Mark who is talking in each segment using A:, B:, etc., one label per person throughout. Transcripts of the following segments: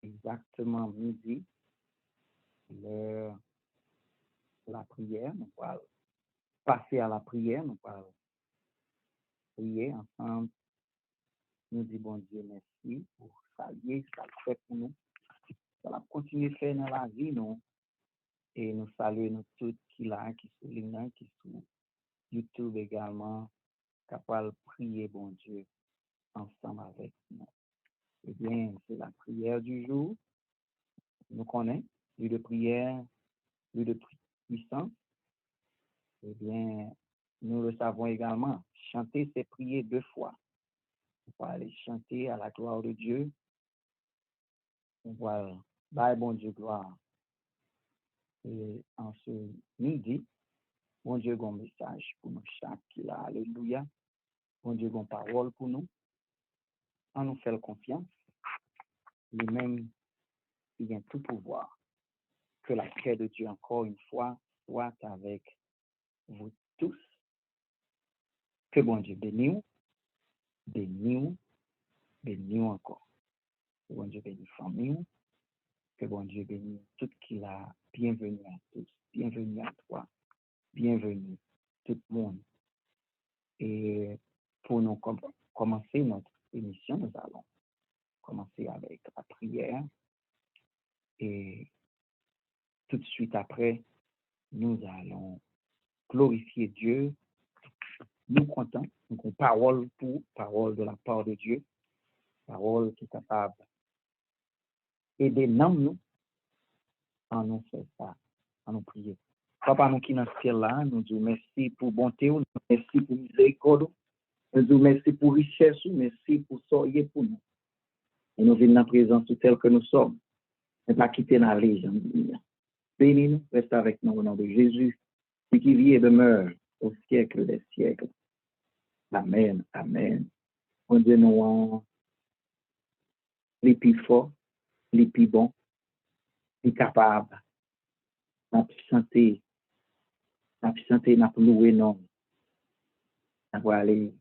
A: exactement midi, l'heure de la prière. Nous allons passer à la prière. Nous allons prier ensemble. Nous disons, bon Dieu, merci pour saluer ce qu'il fait pour nous. Ça va continuer à faire dans la vie, nous. Et nous saluons nous tous qui là, qui sont là, qui sont YouTube également, capables de prier, bon Dieu, ensemble avec nous. Eh bien, c'est la prière du jour. Nous connaissons, lieu de prière, lieu de puissance. Eh bien, nous le savons également. Chanter, c'est prier 2 fois. On va aller chanter à la gloire de Dieu. On va bye bon Dieu gloire. Et en ce midi, bon Dieu a un message pour nous chaque qui là. Alléluia. Bon Dieu a une parole pour nous. On nous fait confiance. Lui-même, il a tout pouvoir. Que la paix de Dieu, encore une fois, soit avec vous tous. Que bon Dieu bénisse, bénisse, bénisse encore. Que bon Dieu bénisse famille. Que bon Dieu bénisse tout qui l'a. Bienvenue à tous. Bienvenue à toi. Bienvenue tout le monde. Et pour nous commencer notre émission, nous allons commencer avec la prière. Et tout de suite après, nous allons glorifier Dieu. Nous comptons, donc une parole de la part de Dieu, parole qui est capable d'aider nous à nous faire ça, à nous prier. Papa, nous qui nous sommes là, nous disons merci pour bonté, merci pour miséricorde, nous disons merci pour richesse, merci pour soyez pour nous. Et nous venons en présence telle que nous sommes, et pas quitter la légende. Bénis-nous, reste avec nous au nom de Jésus, lui qui vit et demeure au siècle des siècles. Amen, amen. Mon Dieu, nous les plus forts, les plus bons, les capables, la puissance, n'a loué non. On va aller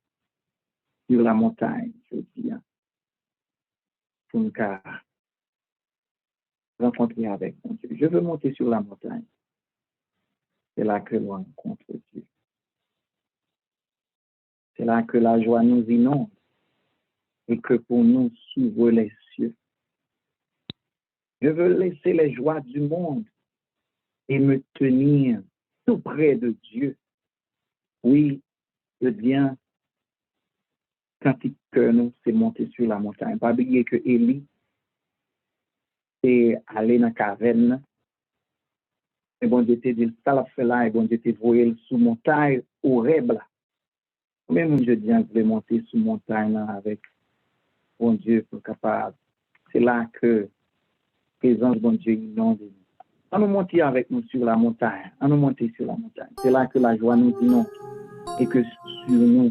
A: sur la montagne, je dis, pour nous rencontrer avec mon Dieu. Je veux monter sur la montagne. C'est là que l'on rencontre Dieu. C'est là que la joie nous inonde et que pour nous s'ouvrent les cieux. Je veux laisser les joies du monde et me tenir tout près de Dieu. Oui, le bien, quand nous c'est monter sur la montagne. Pas oublier que Élie est allé dans la caverne. Et bon Dieu te dit, ça l'a fait là, et bon Dieu te voyé sous montagne au rêve là. Même je dis, je vais monter sous montagne là, avec bon Dieu pour capable. C'est là que présence bon Dieu inonde. On nous monter avec nous sur la montagne. On nous monter sur la montagne. C'est là que la joie nous inonde et que sur nous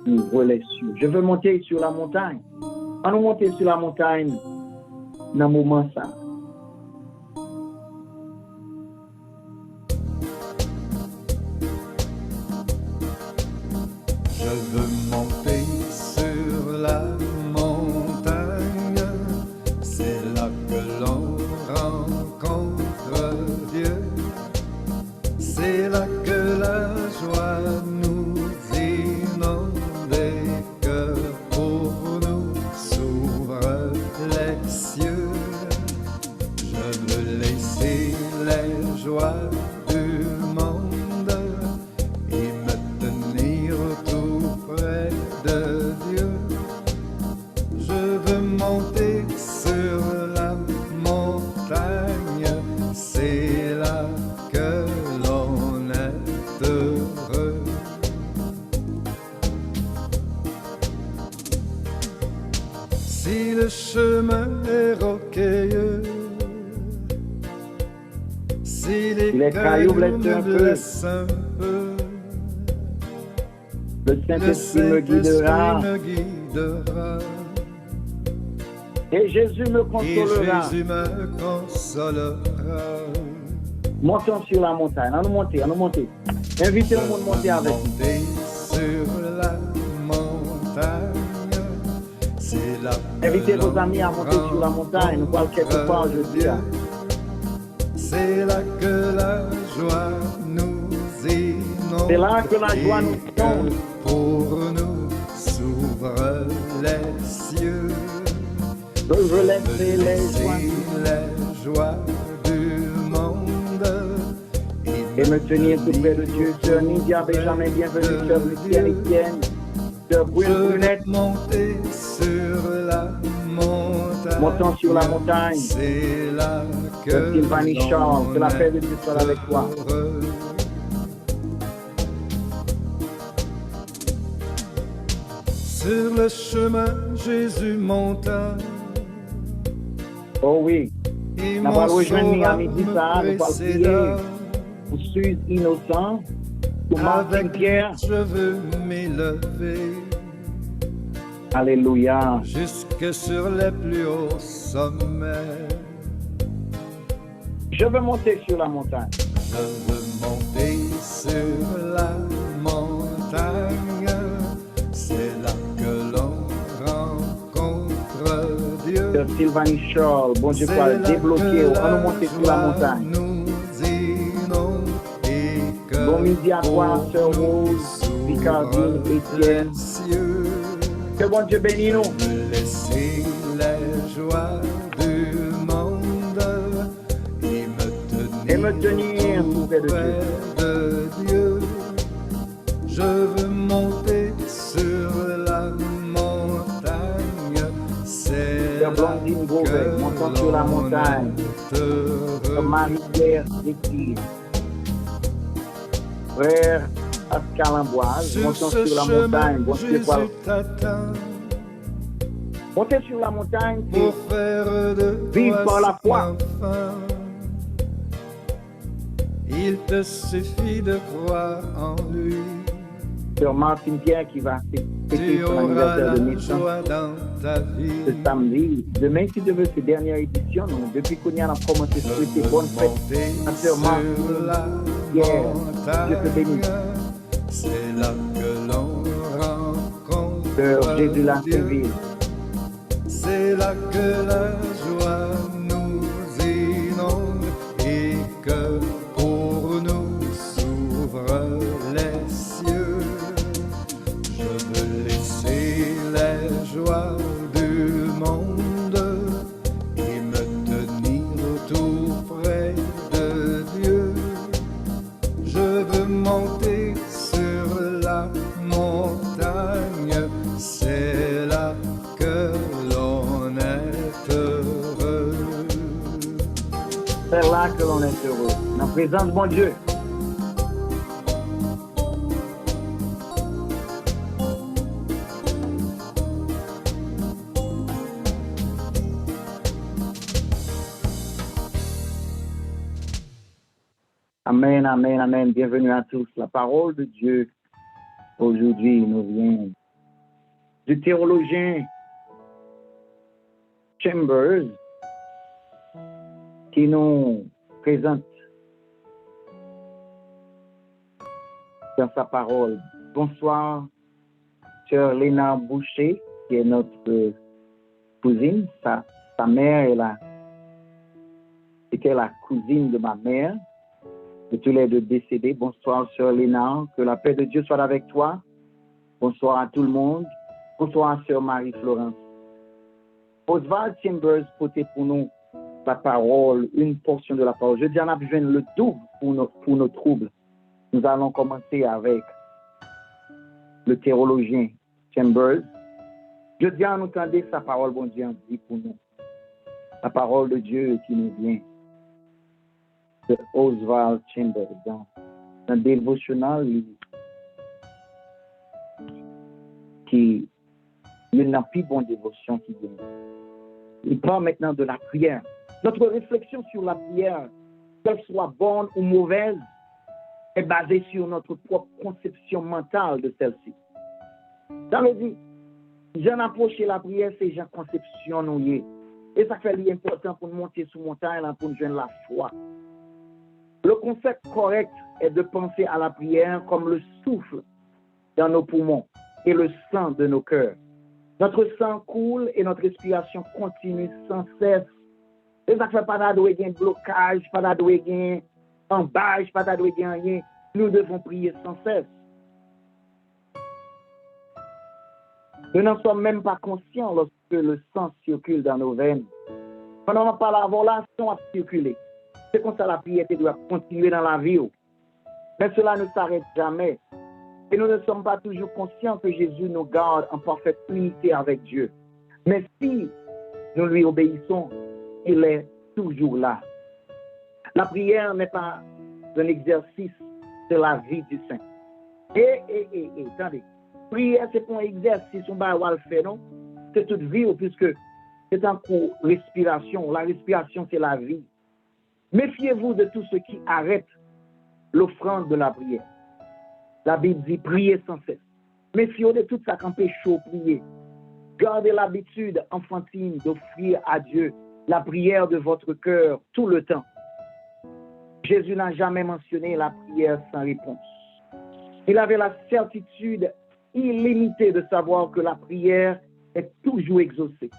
A: les cieux. Je veux monter sur la montagne. On nous monter sur la montagne dans le moment ça.
B: Je veux monter sur la montagne, c'est là que l'on rencontre Dieu, c'est là que la joie nous inonde et que pour nous s'ouvrent les cieux. Je veux laisser les joies du monde et me tenir tout près de Dieu. Je veux monter sur la montagne, c'est là que l'on est heureux. Si le chemin est rocailleux, si les cailloux me blessent un peu,
A: le Saint-Esprit me guidera. Et Jésus me consolera. Montons sur la montagne. Allons monter, allons monter. Invitez le monde à monter avec nous.
B: Monter sur la montagne, c'est
A: Invitez vos amis à monter sur la montagne, nous allons quelque part aujourd'hui.
B: C'est là que la joie nous inonde.
A: C'est là que la joie nous
B: et que
A: inonde.
B: pour nous s'ouvrent les cieux.
A: Je veux laisser les
B: Laisser
A: joies
B: les joies du monde
A: et me tenir tout près de Dieu. Sœur Nidia Benjamin, bienvenue. Sœur Lucienne Etienne, Sœur Brune Brunette,
B: monter sur la montagne.
A: montons sur la montagne.
B: C'est là
A: Sœur
B: que
A: Sylvanie Charles, que la paix de Dieu soit avec toi.
B: heureux. Sur le chemin, Jésus monta.
A: Oh oui,
B: Et
A: nous allons
B: mon
A: rejoindre à
B: sauveur
A: midi
B: me
A: ça, nous allons prier
B: précéda.
A: pour Suz Innocent, pour Martin
B: Avec
A: Pierre.
B: je veux m'élever
A: Alléluia.
B: jusque sur les plus hauts sommets.
A: Je veux monter sur la montagne.
B: Je veux monter sur la montagne. C'est là que l'on rencontre Dieu.
A: Sœur Sylvanie Charles, bon Dieu, pour débloquer, on va nous monter sur la montagne. Bon midi à toi, Sœur Rose, Picardine, Étienne. Que bon Dieu bénisse nous.
B: Laisser les joies du monde
A: Et me tenir tout près de Dieu.
B: de Dieu. Je veux monter sur la montagne. C'est
A: Sœur Blondine Beauvais, montons sur la montagne. Sœur Marie-Pierre Détire. Frère Pascal Amboise,
B: sur
A: montons
B: ce
A: sur la
B: chemin,
A: montagne. Bon Dieu,
B: Jésus
A: voilà.
B: t'attend
A: Monter sur la montagne,
B: pour
A: c'est
B: faire de
A: vivre par la foi.
B: enfant. Il te suffit de croire en lui.
A: Sœur Martine Pierre qui va fêter
B: Tu
A: son
B: auras
A: anniversaire de
B: la
A: naissance
B: joie dans ta vie.
A: ce samedi. Demain, si tu veux, c'est dernière édition. Donc, depuis qu'on y a commencé à souhaiter bonne fête à Sœur Martine Pierre. Dieu te bénisse.
B: C'est là que l'on rencontre
A: Sœur Jésus
B: Dieu.
A: Lanceville.
B: C'est là que la joie nous inonde et que pour nous s'ouvrent les cieux. Je veux laisser les joies du monde et me tenir tout près de Dieu. Je veux monter sur la montagne, c'est là que l'on est heureux.
A: C'est là que l'on est heureux. Dans la présence de mon Dieu. Amen, amen, amen. Bienvenue à tous. La parole de Dieu aujourd'hui nous vient du théologien Chambers qui nous présente dans sa parole. Bonsoir, sœur Léna Boucher, qui est notre cousine. Sa mère était la cousine de ma mère. De tous les deux décédés. Bonsoir, sœur Léna. Que la paix de Dieu soit avec toi. Bonsoir à tout le monde. Bonsoir, sœur Marie-Florence. Oswald Chambers portait pour nous la parole, une portion de la parole. Je dis, on a besoin le double pour nos troubles. Nous allons commencer avec le théologien Chambers. Je dis à nous entendre sa parole, bon Dieu, dit pour nous. La parole de Dieu qui nous vient de Oswald Chambers dans un dévotionnel qui il n'a plus bonne dévotion qui vient. Il parle maintenant de la prière. Notre réflexion sur la prière, qu'elle soit bonne ou mauvaise, est basée sur notre propre conception mentale de celle-ci. Ça veut dire, j'en approche la prière, c'est j'en conception nous. Et ça fait l'important pour nous monter sur montagne, pour nous joindre la foi. Le concept correct est de penser à la prière comme le souffle dans nos poumons et le sang de nos cœurs. Notre sang coule et notre respiration continue sans cesse. Et ça fait pas d'adouer un blocage, pas d'adouer un embâche, pas d'adouer rien. Nous devons prier sans cesse. Nous n'en sommes même pas conscients lorsque le sang circule dans nos veines. Pendant que la volation a circulé, c'est comme ça la prière doit continuer dans la vie. Mais cela ne s'arrête jamais. Et nous ne sommes pas toujours conscients que Jésus nous garde en parfaite unité avec Dieu. Mais si nous lui obéissons, il est toujours là. La prière n'est pas un exercice de la vie du saint. Attendez. Prière, c'est pas un exercice, on va le faire, non? C'est toute vie, puisque c'est un coup respiration. La respiration, c'est la vie. Méfiez-vous de tout ce qui arrête l'offrande de la prière. La Bible dit priez sans cesse. Méfiez-vous de tout ça qui empêche de prier. Gardez l'habitude enfantine d'offrir à Dieu la prière de votre cœur tout le temps. Jésus n'a jamais mentionné la prière sans réponse. Il avait la certitude illimitée de savoir que la prière est toujours exaucée.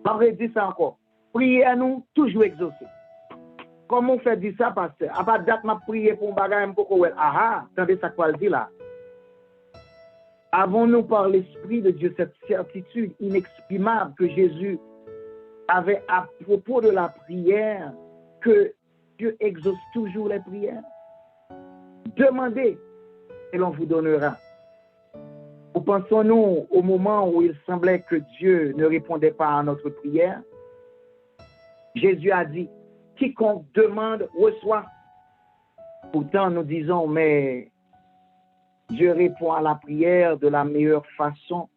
A: Après, dit ça encore. Prière nous toujours exaucée. Comment on fait dire ça, pasteur? À part date, ma prière pour un bagage, un peu attendez ça quoi le dit là. Avons-nous par l'Esprit de Dieu cette certitude inexprimable que Jésus avait à propos de la prière, que Dieu exauce toujours les prières? Demandez et l'on vous donnera. Ou pensons-nous au moment où il semblait que Dieu ne répondait pas à notre prière? Jésus a dit, quiconque demande, reçoit. Pourtant, nous disons, mais Dieu répond à la prière de la meilleure façon,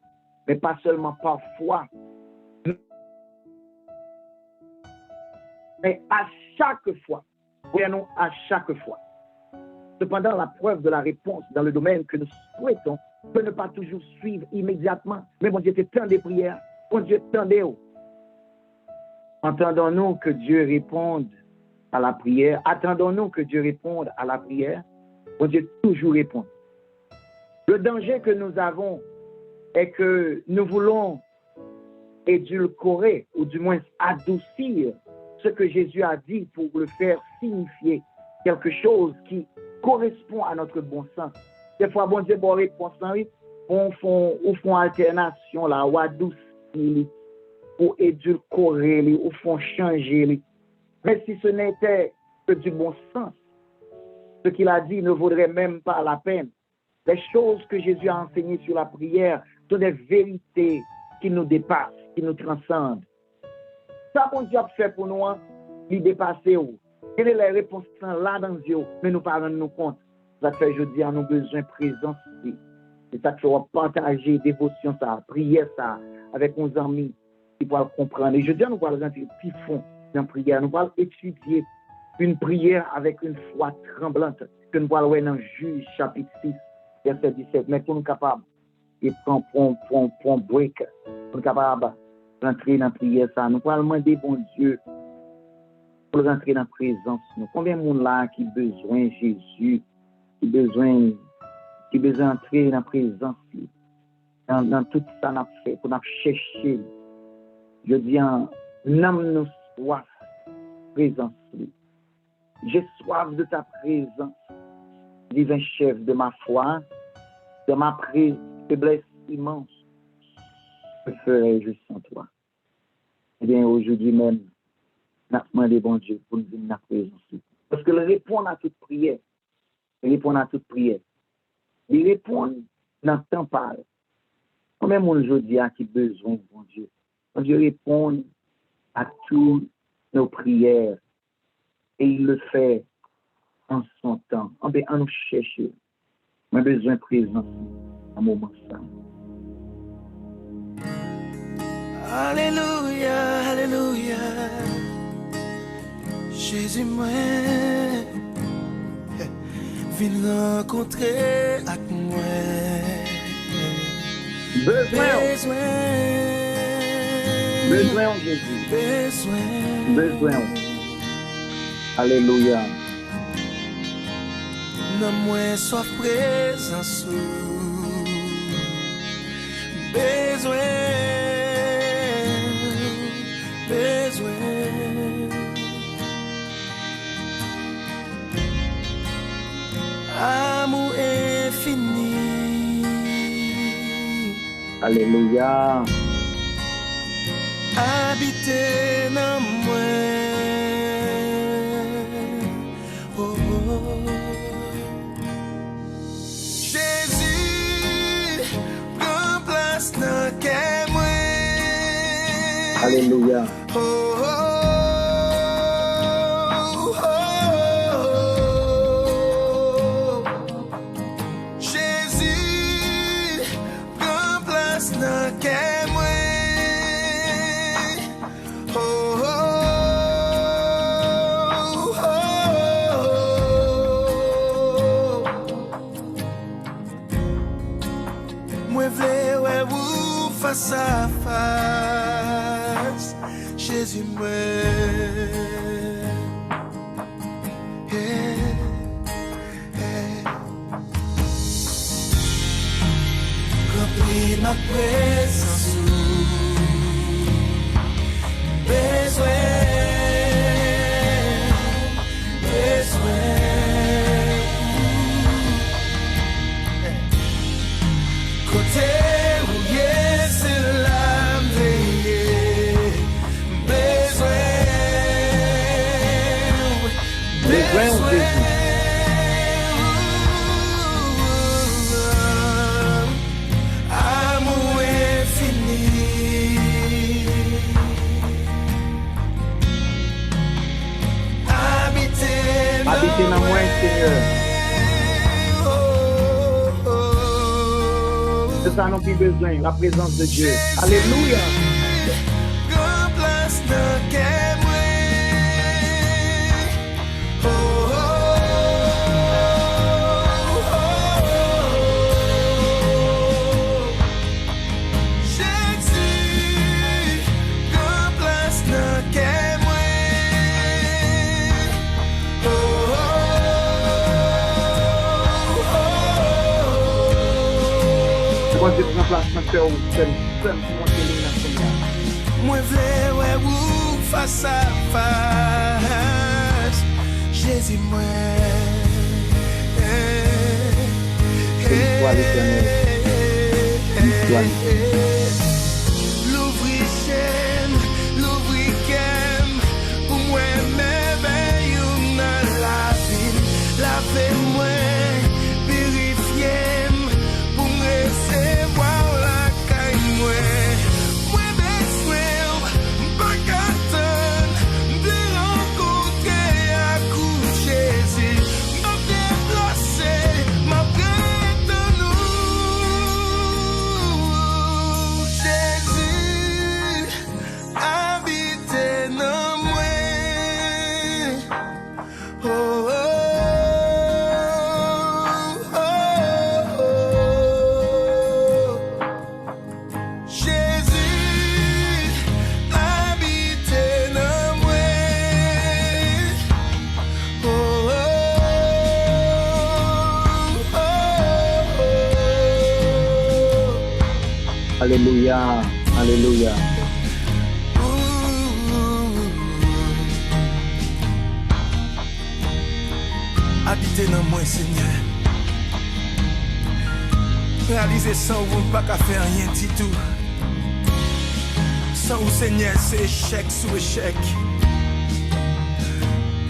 A: mais pas seulement parfois, mais à chaque fois. Voyons, à chaque fois. Cependant, la preuve de la réponse dans le domaine que nous souhaitons peut ne pas toujours suivre immédiatement. Mais mon Dieu, c'est tant des prières. Mon Dieu, tant des hauts. Entendons-nous que Dieu réponde à la prière? Attendons-nous que Dieu réponde à la prière? Mon Dieu toujours répond. Le danger que nous avons est que nous voulons édulcorer, ou du moins adoucir ce que Jésus a dit pour le faire signifier quelque chose qui correspond à notre bon sens. Des fois, bon Dieu, bon réponse, on font alternation là, ou adoucir, ou édulcorer, ou font changer. Mais si ce n'était que du bon sens, ce qu'il a dit ne vaudrait même pas la peine. Les choses que Jésus a enseignées sur la prière sont des vérités qui nous dépassent, qui nous transcendent. Ça, bon Dieu a fait pour nous, il dépasse où? Quelle est la réponse là dans Dieu? Mais nous ne parlons nous compte. Ça fait, je dis, nous besoin de présence. C'est ça qu'il faut partager, dévotion, ça, prière, ça, avec nos amis, qui pourront comprendre. Et je dis, nous allons rentrer plus fond dans la prière. Nous allons étudier une prière avec une foi tremblante, que nous allons voir dans Juge, chapitre 6, verset 17. Mais pour nous capables, et prendre un break, pour nous capables rentrer dans la prière, ça. Nous allons demander, bon Dieu, pour rentrer dans la présence. Combien de monde là qui a besoin de Jésus, qui a besoin d'entrer dans la présence, dans tout ça qu'on a fait, qu'on a cherché. Je dis, n'âme nous soif, présence. J'ai soif de ta présence, divin chef de ma foi, de ma faiblesse immense. Que ferais-je sans toi? Eh bien, aujourd'hui même, nous demandons, bon Dieu, pour nous donner la présence. Parce que le répondre à toute prière, il répond à toute prière. Il répond dans le temps par. Combien de monde aujourd'hui a qui besoin, bon Dieu? Bon Dieu répond à toutes nos prières et il le fait en son temps. En nous chercher. On a besoin de présence à un moment ça.
B: Alléluia, alléluia. Jésus, moi, viens rencontrer avec moi.
A: Besoin, Jésus. Besoin. Alléluia.
B: Non, moi, sois présence. Amour infini.
A: Alléluia.
B: Habiter dans moi. Oh, oh. Jésus, prends place dans quel moi.
A: Alléluia.
B: Oh, oh, oh, oh. Jésus, prends place dans quel moi. Oh, oh, oh, oh. Moi vle ouais vous face à face, Jésus moi. Yeah, yeah. Remplis ma présence, côté où yes la veille, amour infini.
A: Habitez dans moi, Seigneur. C'est ça, nous plus besoin, la présence de Dieu. Alléluia. Quand tu prends place dans cœur, seul pour monter les nations.
B: Moi vle ouais ou face à face, Jésus moi.
A: Béni l'Éternel.
B: L'ouvrir chaîne, l'ouvrir kem, pour moi merveille dans la ville, lavez-moi, purifiez pour me recevoir la caille moi. Moi besoin pas qu'attendre de rencontrer à coup de Jésus, m'a déplacé, m'a prête en nous. Jésus habite dans moi. Oh, oh, oh, oh. Jésus habite dans moi. Oh, oh, oh, oh.
A: Alléluia. Alléluia.
B: Habitez dans moi, Seigneur. Réalisez sans vous, pas qu'à faire rien du tout. Sans vous, Seigneur, c'est échec sous échec.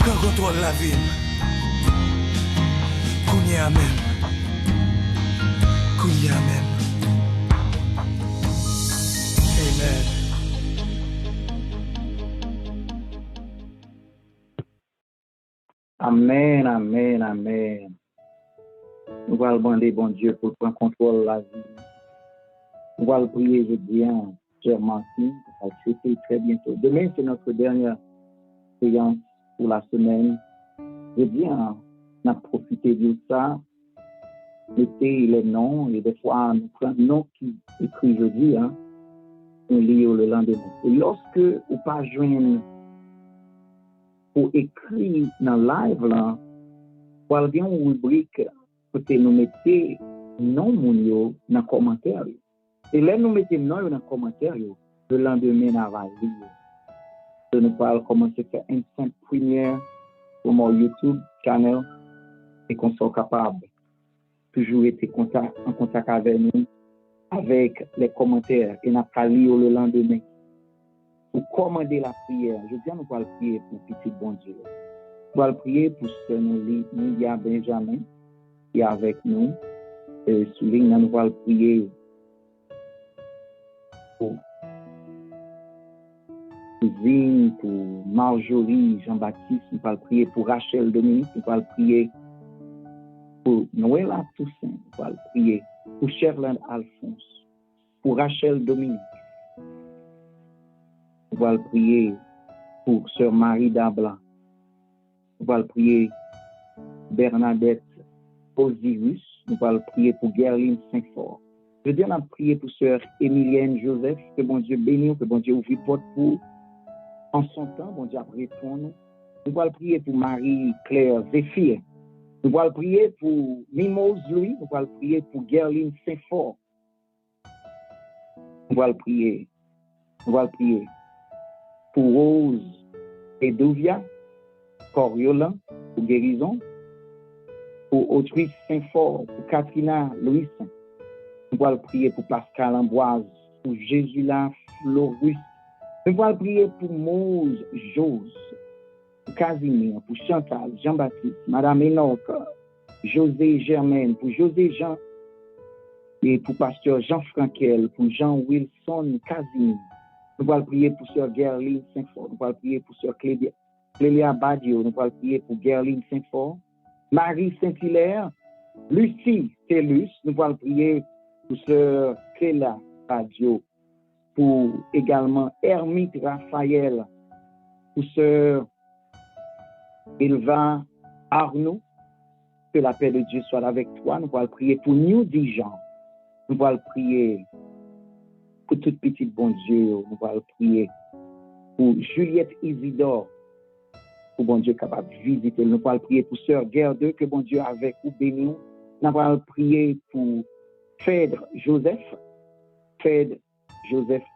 B: Quand contrôle la vie, Kounia même. Kounia même. Amen.
A: Amen, amen, amen. Nous allons demander, bon Dieu, pour prendre contrôle de la vie. Nous allons prier, je dis, cher Martin, c'était très bientôt. Demain, c'est notre dernière séance pour la semaine. Je dis, on a profité de ça. Mettez les noms, et des fois, nous prenons un nom qui écrit jeudi, on lit le lendemain. Et lorsque vous pas joindre pour écrire dans le live, là, pour bien une rubrique, que nous mettez non mounio dans le commentaire. Et là, nous mettons dans les commentaires, le lendemain, nous allons lire. Nous allons commencer à faire une simple prière sur mon YouTube channel et qu'on soit capable toujours être en contact avec nous, avec les commentaires et nous allons lire le lendemain. Pour commander la prière, je dis nous allons prier pour petit bon Dieu. Nous allons prier pour ce Lydia Benjamin qui est avec nous. Et souligne, nous allons prier pour cousine, pour Marjorie, Jean-Baptiste, nous allons prier pour Rachel Dominique, nous allons prier pour Noëlla Toussaint, nous allons prier pour Sherland Alphonse, pour Rachel Dominique. Nous allons prier pour Sœur Marie Dabla. Nous allons prier Bernadette Osiris. Nous allons prier pour Gerline Saint-Fort. Je dis, on a prié pour Sœur Émilienne Joseph. Que bon Dieu bénisse, que bon Dieu ouvre porte pour en son temps. Bon Dieu répond. Nous allons prier pour Marie-Claire Zéphir. Nous allons prier pour Mimose Louis. Nous allons prier pour Gerline Saint-Fort. Nous allons prier. Nous allons prier pour Rose Edovia, Coriolan, pour guérison, pour Autrice Saint-Fort, pour Katrina Louis. Nous allons prier pour Pascal Amboise, pour Jésus-La Florus. Nous allons prier pour Mose Jose, pour Casimir, pour Chantal, Jean-Baptiste, Madame Enoch, José Germaine, pour José Jean, et pour Pasteur Jean-Franquel, pour Jean Wilson Casimir. Nous allons prier pour Sœur Gerline Saint-Fort. Nous allons prier pour Sœur Clélia Badio. Nous allons prier pour Gerline Saint-Fort. Marie Saint-Hilaire. Lucie Tellus. Nous allons prier pour Sœur Clélia Badio. Pour également Hermite Raphaël. Pour Sœur Elva Arnaud. Que la paix de Dieu soit avec toi. Nous allons prier pour New Dijon. Nous allons prier pour toute petite bon Dieu, nous allons prier pour Juliette Isidore, pour bon Dieu capable de visiter. Nous allons prier pour Sœur Guerdeux, que bon Dieu avec ou béni. Nous allons prier pour Phèdre Joseph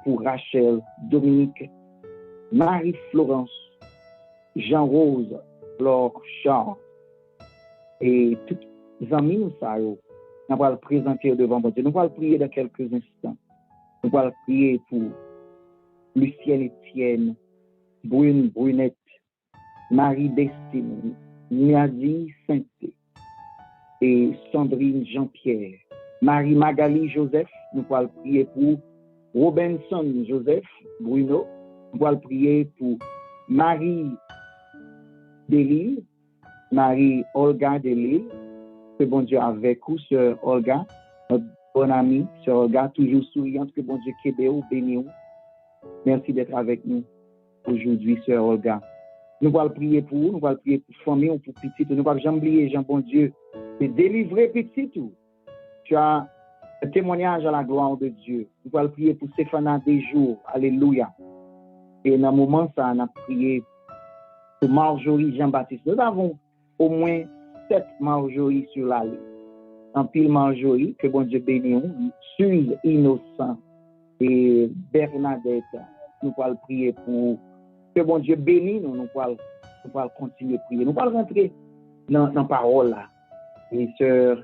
A: pour Rachel Dominique, Marie-Florence, Jean-Rose, Laure Charles et tous les amis nous allons présenter devant bon Dieu. Nous allons prier dans quelques instants. Nous allons prier pour Lucienne Etienne, Brune Brunette, Marie Destine, Niadi Sainté et Sandrine Jean-Pierre, Marie Magali Joseph. Nous allons prier pour Robinson Joseph Bruno. Nous allons prier pour Marie Delille, Marie Olga Delille. Que bon Dieu avec vous, Sœur Olga, notre bonne amie, Sœur Olga, toujours souriante, que bon Dieu qu'aide ou béni. Merci d'être avec nous aujourd'hui, Sœur Olga. Nous allons prier pour vous, nous allons prier pour famille ou pour petit. Nous allons jamais oublier, Jean bon Dieu, de délivrer petit tout. Tu as un témoignage à la gloire de Dieu. Nous allons prier pour Stéphana des jours. Alléluia. Et dans le moment, ça, on a prié pour Marjorie Jean-Baptiste. Nous avons au moins 7 Marjorie sur la liste. En pile Marjorie, que bon Dieu bénisse, Suze Innocent et Bernadette. Nous allons prier pour que bon Dieu bénisse, nous allons continuer à prier. Nous allons rentrer dans la parole là. Et sœur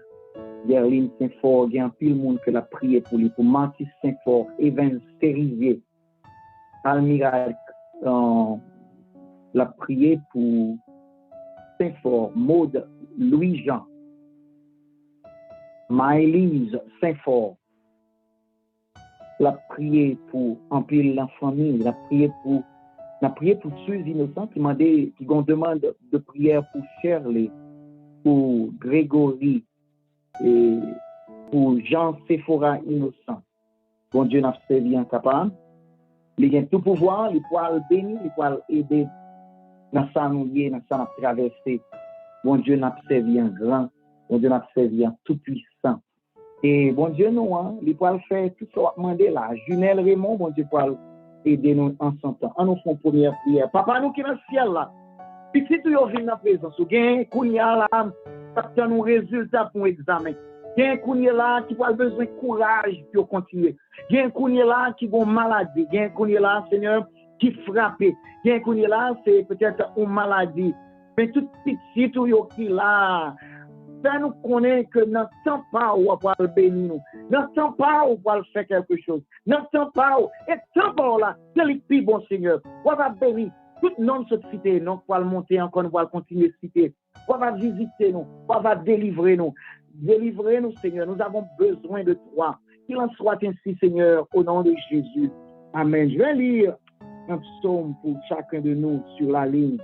A: Gerline Saint-Fort, il y a un pile monde que la prié pour lui, pour Martis Saint-Fort, Evans Cerisier, Almira, la prié pour Saint-Fort, Maude Louis-Jean, Maëlys Saint-Fort, la prié pour empile la famille, la prié pour Suze Innocent qui ont demande de prière pour Shirley, pour Grégory et pour Jean Sephora Innocent. Bon Dieu n'a servi incapable. Il a tout pouvoir, il peut bénir, il peut aider dans sa nouille, dans sa traversée. Bon Dieu n'a servi un grand, bon Dieu n'a servi un tout puissant. Et bon Dieu nous, il peut faire tout ce qu'on a demandé là. Junelle Raymond, bon Dieu peut aider nous en son temps. En nous faisons première prière. Papa, nous qui dans le ciel là, petit tout yo vient dans la présence, ou gain, kounya là, ça nous résultat pour examen. Il y a un kounye là qui a besoin de courage pour continuer. Il y a un kounye là qui a une maladie. Il y a un kounye là, Seigneur, qui frappe. Il y a un kounye là, c'est peut-être une maladie. Mais tout petit, tout yo qui là, ça nous connaît que dans le temps pas où on va le bénir nous. Dans le temps pas où on va faire quelque chose. Dans le temps pas où, et temps pas là, c'est le plus bon Seigneur. On va bénir tout le nom de cette cité, nous on va le monter encore, on va continuer de citer. On va visiter nous, on va délivrer nous. Délivrez-nous, Seigneur. Nous avons besoin de toi. Qu'il en soit ainsi, Seigneur, au nom de Jésus. Amen. Je vais lire un psaume pour chacun de nous sur la ligne.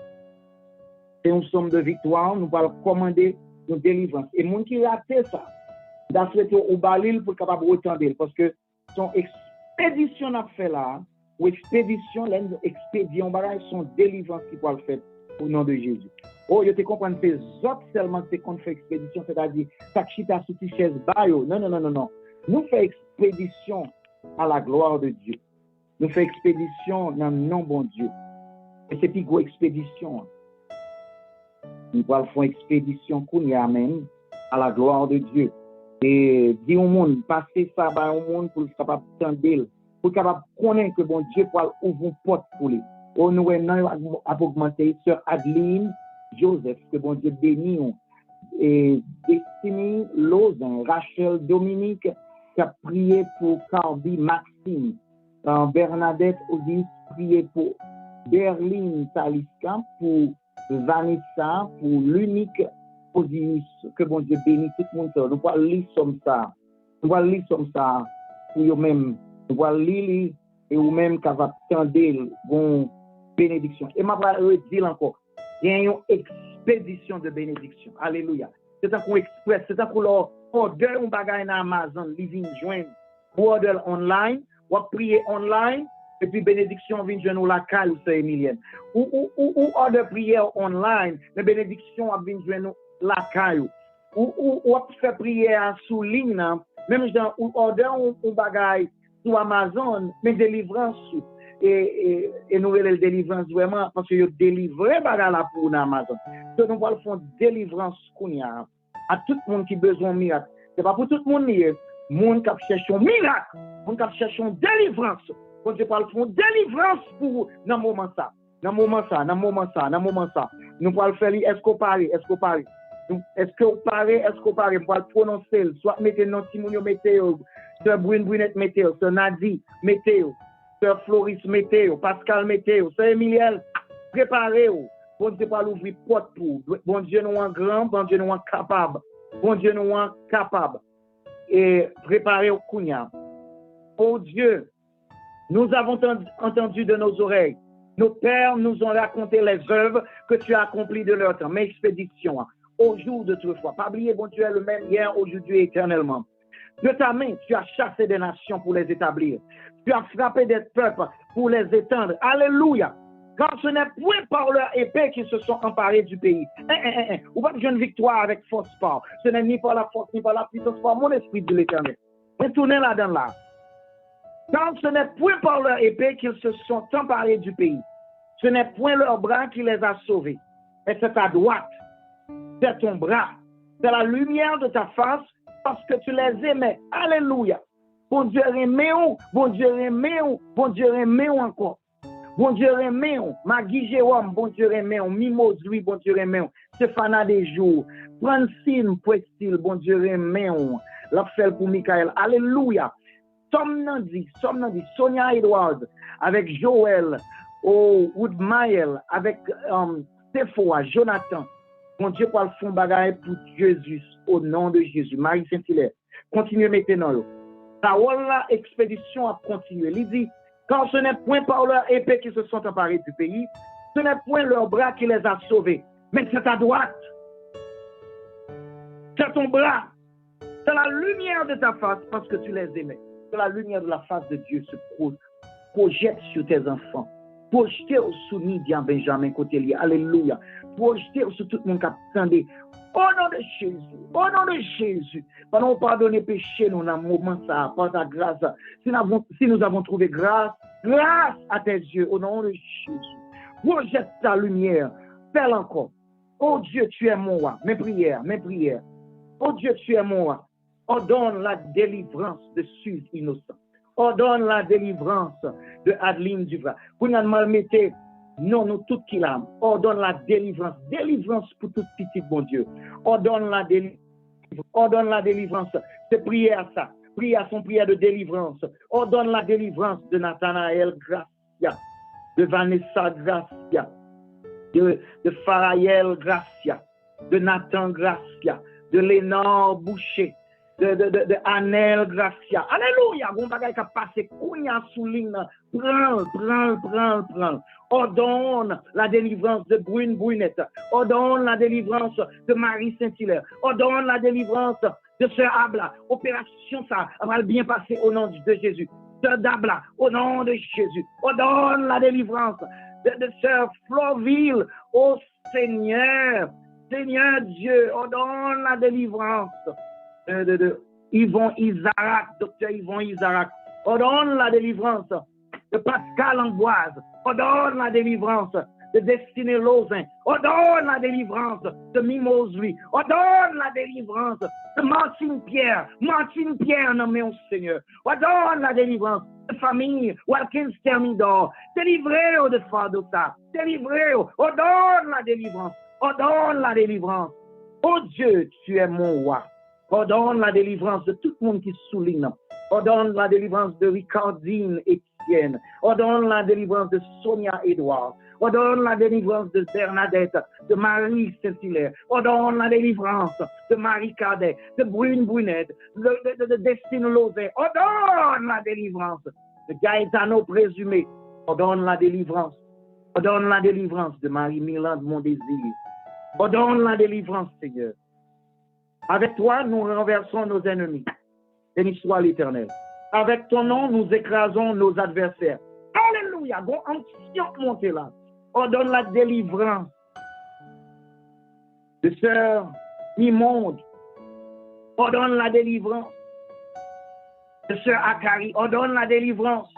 A: C'est un psaume de victoire. Nous allons commander nos délivrances. Et mon qui rate ça, d'après au Balil pour capable de retendre. Parce que son expédition a fait là, ou expédition, l'expédition, son délivrance qui peut le faire au nom de Jésus. Oh, je te comprends, c'est autres seulement c'est qu'on fait expédition, c'est-à-dire, ça chita sous tes chaises bayo. Non, non, non, non, non. Nous faisons expédition à la gloire de Dieu. Nous faisons expédition dans le nom bon Dieu. Et c'est plus gros expédition. Nous allons faire expédition qu'on y amène à la gloire de Dieu. Et dis au monde, passer ça au monde pour être capable d'entendre, pour être capable de connaître que bon Dieu peut ouvrir une porte pour lui. Oh, nous avons augmenté Sœur Adeline Joseph, que bon Dieu bénit. Et Destiny Lozin, Rachel Dominique, qui a prié pour Carby Maxime. Bernadette Odis, prié pour Berlin Taliska, pour Vanessa, pour l'unique Osius, que bon Dieu bénit tout le monde. Nous allons lire comme ça. Nous allons lire comme ça pour eux-mêmes. Nous allons lire et vous-même qui va attendre bon bénédiction. Et ma vais dire encore, il y a une expédition de bénédiction. Alléluia. C'est un coup express, c'est un coup leur order un bagage dans Amazon, living joint, order online, ou prier online, et puis bénédiction vient joindre la caille ou c'est Emilienne. Ou order prière online, mais bénédiction vient joindre la caille. Ou faire prière sous ligne, même dans ou order un bagage sur Amazon, mais délivrance et nous le délivrance vraiment parce que yo délivré bagage là pour Amazon. Donc nous allons faire délivrance à tout le monde qui a besoin de miracle. C'est pas pour tout le monde le monde qui cherche un miracle, monde qui cherche une délivrance. Quand je parle de délivrance pour dans moment ça. Dans moment ça. Nous allons faire est-ce qu'on parle. Est-ce qu'on parle, on va prononcer, soit mettre non Timonio météo, Sœur Brunette météo, Sœur Nadi météo, Sœur Floris météo, Pascal météo, Sœur Emilienne, préparez-vous. Bon Dieu va l'ouvrir porte pour. Bon Dieu nous en grand, bon Dieu nous en capable. Bon Dieu nous en capable. Et préparez-vous Kounia. Oh Dieu, nous avons entendu de nos oreilles. Nos pères nous ont raconté les œuvres que tu as accomplies de leur temps, mes expéditions. Au jour de toutefois. Pas oublier, bon Dieu est le même hier, aujourd'hui et éternellement. De ta main, tu as chassé des nations pour les établir. Tu as frappé des peuples pour les étendre. Alléluia. Car ce n'est point par leur épée qu'ils se sont emparés du pays. Ou pas une victoire avec force part. Ce n'est ni par la force, ni par la puissance, par mon esprit de l'éternel. Retournez là-dedans là. Car ce n'est point par leur épée qu'ils se sont emparés du pays. Ce n'est point leur bras qui les a sauvés. Et c'est ta droite. C'est ton bras, c'est la lumière de ta face parce que tu les aimais. Alléluia. Bon Dieu aimé, bon Dieu aimé, bon Dieu aimé encore. Bon Dieu aimé, Magui Jérôme, bon Dieu aimé, Mimos lui, bon Dieu aimé, Stéphana des jours, Francine Poestil, bon Dieu aimé, l'affaire pour Michael. Alléluia. Somnandi, Sonia Edwards, avec Joël, Woodmael, avec Sephora, Jonathan. Mon Dieu, pour le fond bagaille pour Jésus, au nom de Jésus. Marie Saint-Hilaire, continuez maintenant. Parole la expédition a continué. Il dit, car ce n'est point par leur épée qui se sont emparés du pays, ce n'est point leur bras qui les a sauvés, mais c'est ta droite. C'est ton bras. C'est la lumière de ta face parce que tu les aimais. C'est la lumière de la face de Dieu se projette sur tes enfants. Projeter au soumis d'Ian Benjamin côté lié. Alléluia. Projeter sur tout le monde qui attendait. Au nom de Jésus. Au nom de Jésus. Pendant qu'on pardonne péché, nous, dans un moment, ça, par ta grâce. Si nous avons trouvé grâce à tes yeux, au nom de Jésus. Projette ta lumière. Fais-le encore. Oh Dieu, tu es mon roi. Mes prières. Oh Dieu, tu es mon roi. Ordonne la délivrance de Suze Innocent. Ordonne la délivrance de Adeline Duvra. Pour nous malmettez, non, nous tout qui l'âme. Ordonne la délivrance. Délivrance pour tout petit bon Dieu. Ordonne la délivrance. Ordonne la délivrance. C'est prière ça. Prière son prière de délivrance. Ordonne la délivrance de Nathanaël Gracia. De Vanessa Gracia. De Faraël Gracia. De Nathan Gracia. De Lénore Boucher. De Anel Gracia. Alléluia. Bon bagay qui a passé. Kounya souligne. Prends. Ordonne la délivrance de Brune Brunette. Ordonne la délivrance de Marie Saint-Hilaire. Ordonne la délivrance de Sœur Abla. Opération ça va bien passer au nom de Jésus. Sœur Dabla, au nom de Jésus. Ordonne la délivrance de Sœur Floville. Oh Seigneur. Seigneur Dieu, ordonne la délivrance de Yvon Isaac, docteur Yvon Isaac. Ordonne la délivrance de Pascal Amboise. Ordonne la délivrance de Destinée Lozin. Ordonne la délivrance de Mimosely. Ordonne la délivrance de Martine Pierre. Martine Pierre, nommé au Seigneur. Ordonne la délivrance de famille Watkins Thermidor. Délivrez-vous de Fadota. Délivrez-vous. Ordonne la délivrance. Ordonne la délivrance. Oh Dieu, tu es mon roi. Ordonne la délivrance de tout le monde qui souligne. Ordonne la délivrance de Ricardine Etienne. Ordonne la délivrance de Sonia Edouard. Ordonne la délivrance de Bernadette, de Marie Saint-Hilaire. Ordonne la délivrance de Marie Cadet, de Brune Brunette, de Destine Lozin. Ordonne la délivrance de Gaetano Présumé. Ordonne la délivrance. Ordonne la délivrance de Marie Milan de Mondésir. Ordonne la délivrance, Seigneur. Avec toi, nous renversons nos ennemis. Béni soit l'Éternel. Avec ton nom, nous écrasons nos adversaires. Alléluia. Bon, ancien montez là. Ordonne la délivrance de Sœur Imonde. Ordonne la délivrance de Sœur Akari. Ordonne la délivrance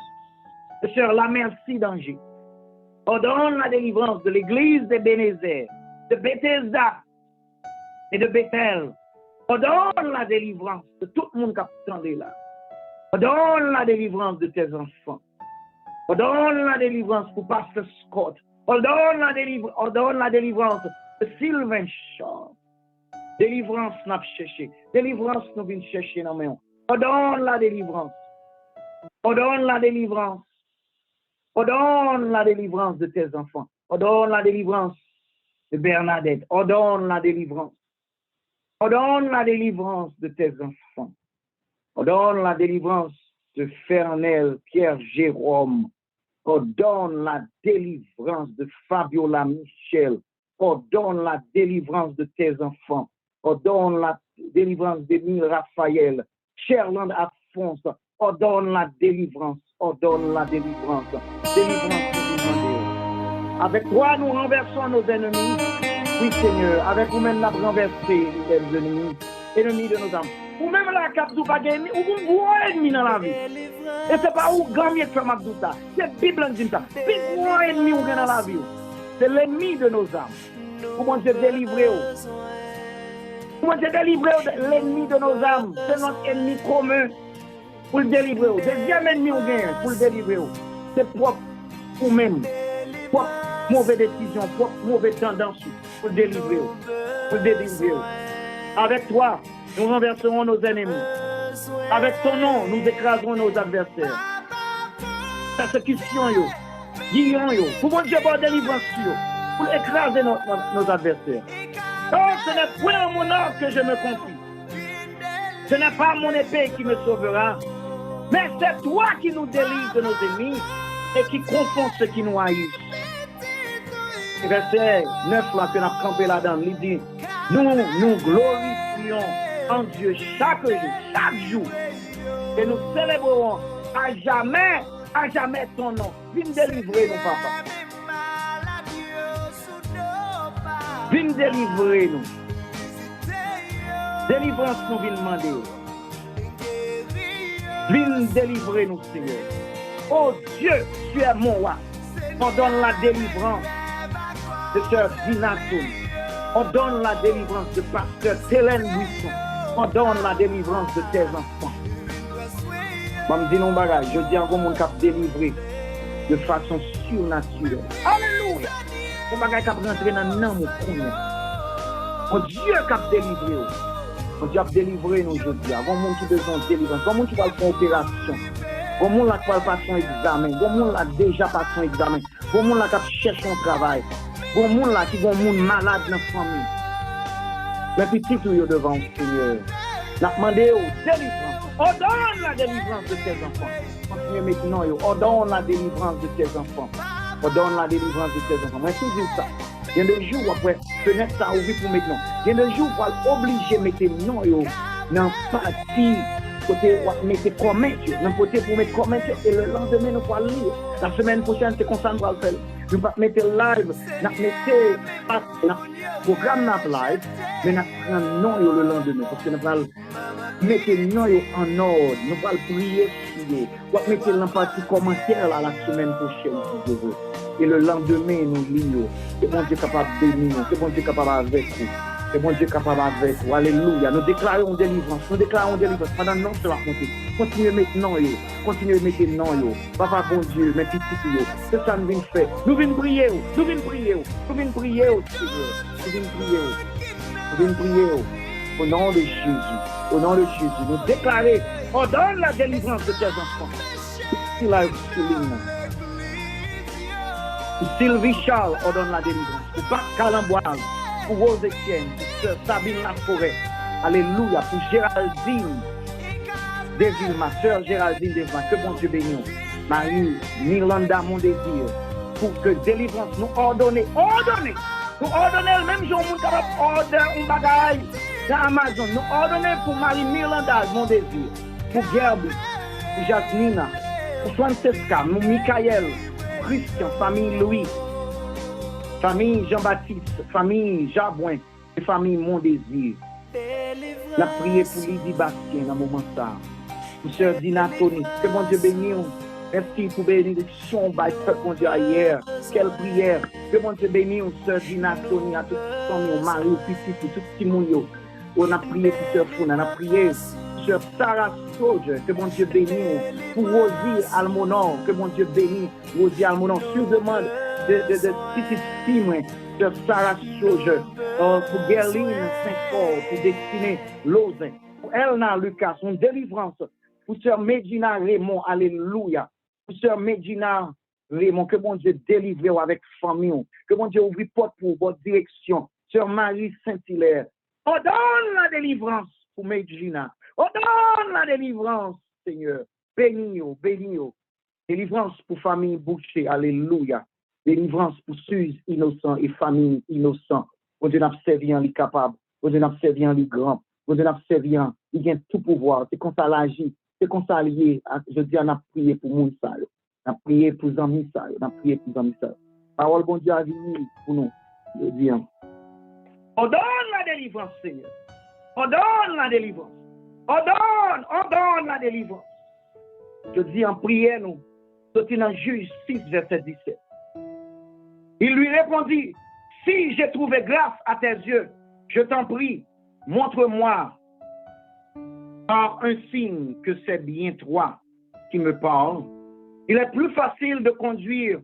A: de Sœur Lamercie d'Angers. Ordonne la délivrance de l'église de Bénézère, de Bethesda et de Bethel. Ordonne la délivrance de tout le monde qui attendait là. Ordonne la délivrance de tes enfants. Ordonne la délivrance pour Pasteur Scott. Ordonne la délivrance de Sylvain Shaw. Délivrance n'a pas cherché. Délivrance nous vient chercher dans main. Ordonne la délivrance. Ordonne la délivrance. Ordonne la délivrance de tes enfants. Ordonne la délivrance de Bernadette. Ordonne la délivrance. Ordonne la délivrance de tes enfants. Ordonne la délivrance de Fernel Pierre Jérôme. Ordonne la délivrance de Fabiola Michel. Ordonne la délivrance de tes enfants. Ordonne la délivrance d'Émile Raphaël. Cherland Alphonse. Ordonne la délivrance. Ordonne la délivrance. Délivrance. Avec toi, nous renversons nos ennemis. Oui, Seigneur, avec vous-même, nous avons renversé les ennemis de nos âmes. Ou même la capsule pas gagné, ou vous voyez ennemi dans la vie. Et c'est pas où gagner que Mabdou ça. C'est la Bible qui dit ça. Puis vous voyez ennemi dans la vie. C'est l'ennemi de nos âmes. Comment se délivrer? Comment se délivrer de l'ennemi de nos âmes? C'est notre ennemi commun pour le délivrer. Deuxième ennemi pour le délivrer. C'est propre ou même. Propre mauvaise décision, propre mauvaise tendance pour le délivrer. Pour le délivrer. Avec toi, nous renverserons nos ennemis. Avec ton nom, nous écraserons nos adversaires. Persécution, guillon, pour mon Dieu, pour délivrance, pour écraser nos adversaires. Oh, ce n'est point en mon ordre que je me confie. Ce n'est pas mon épée qui me sauvera, mais c'est toi qui nous délivres de nos ennemis et qui confond ceux qui nous haïssent. Verset 9 là que nous avons campé là-dedans, il dit, nous glorifions en Dieu chaque jour, et nous célébrons à jamais ton nom. Viens délivrer nous, papa. Viens délivrer nous. Délivrance nous vient demander. Viens délivrer nous, Seigneur. Oh Dieu, tu es mon roi. On donne la délivrance de Sœur Dina Toum. On donne la délivrance de Pasteur Hélène Buisson. ordonne la délivrance de tes enfants. Je me dis non bagage, je dis encore mon cap délivré de façon surnaturelle. Alléluia. Mon bagage cap rentrer dans nan mon premier. Mon Dieu cap délivré. Mon Dieu a délivré nous aujourd'hui. Bon monde qui besoin de délivrance, bon monde qui va faire opération. Bon monde là qui va passer un examen, bon monde là déjà passé un examen. Bon monde là qui cherche un travail. Bon monde là qui bon monde malade dans la famille. Les petits tout devant le Seigneur. N'a demandé aux délivrance. Ordonne la délivrance de tes enfants. Continuez maintenant. Ordonne la délivrance de tes enfants. Ordonne la délivrance de tes enfants. Moi, je dis ça. Il y a des jours après, fenêtre ça ouvre pour maintenant. Il y a des jours où on est obligé de mettre non dans partie côté mettre comment dans côté pour mettre comment et le lendemain nous allons lire. La semaine prochaine c'est comme ça nous allons faire. Nous pas mettre live, nous mettre programme live, mais nous prendre non le lendemain parce que nous allons mettre non en ordre. Nous allons prier sur eux. On va mettre la partie commentaire là la semaine prochaine si Dieu veut. Et le lendemain, nous lisons. C'est bon Dieu capable de bénir, c'est bon Dieu capable avec vous. C'est bon Dieu capable avec vous. Alléluia. Nous déclarons délivrance. Nous déclarons délivrance. Pendant non, cela monter. Continuez maintenant. Continuez à mettre non. Papa, bon Dieu, mes petits. C'est ça nous venons faire. Nous venons prier. Nous venons prier. Nous venons prier, Seigneur. Nous venons prier. Nous venons prier. Au nom de Jésus. Au nom de Jésus. Nous déclarons. Ordonne la délivrance de tes enfants. C'est là, pour Sylvie Charles, ordonne la délivrance. Pour Pascal Amboise, pour Rose Etienne, pour Sœur Sabine Laforêt. Alléluia. Pour Géraldine Desville, ma Sœur Géraldine Desville. Que bon Dieu bénisse. Marie Mirlanda, mon désir. Pour que délivrance nous ordonne. Ordonnez. Nous ordonnez le même jour, nous capable ordonner un bagage dans Amazon. Nous ordonnez pour Marie Mirlanda, mon désir. Pour Gerbi, pour Jasmina, pour Francesca, pour Michael. Christian, famille Louis, famille Jean-Baptiste, famille Jabouin, et famille Mon Désir. La prière pour Lydie Bastien dans le moment ça. Pour Sœur Dina Tony, que bon Dieu bénisse. Merci pour bénédiction, mon Dieu, hier. Quelle prière. Que bon Dieu bénisse, Sœur Dina Tony, à tout son mari, au petit, tout petit monde. On a prié pour Sœur Founa, on a prié. Sœur Sarah Soldier, que mon Dieu bénisse. Pour Rosie Almonon, que mon Dieu bénisse. Rosie Almonon, sur demande de petite fille, Sœur Sarah Soldier. Pour Gerline Saint-Paul, pour Destinée Lozin. Pour Elna Lucas, son délivrance. Pour Sœur Medina Raymond, alléluia. Pour Sœur Medina Raymond, que mon Dieu délivre avec famille. Que mon Dieu ouvre porte pour votre direction. Sœur Marie Saint-Hilaire. Ordonne la délivrance pour Medina. Ordonne la délivrance, Seigneur. Bénis-nous, bénis-nous. Délivrance pour famille Boucher, alléluia. Délivrance pour Suze innocent et famille innocent. Mon Dieu n'a servi en lui capable. Mon Dieu n'a servi en lui grand. Mon Dieu n'a servi en il vient tout pouvoir. C'est comme ça l'agit. C'est comme ça lié. Je dis, on a prié pour mon salut. On a prié pour Zami salut. On a prié pour Zami salut. Parole bon Dieu a venir pour nous. Je dis, ordonne la délivrance, Seigneur. Ordonne la délivrance. Ordonne la délivrance. Je dis en prière, nous, c'est dans Juge 6, verset 17. Il lui répondit, si j'ai trouvé grâce à tes yeux, je t'en prie, montre-moi par un signe que c'est bien toi qui me parles. Il est plus facile de conduire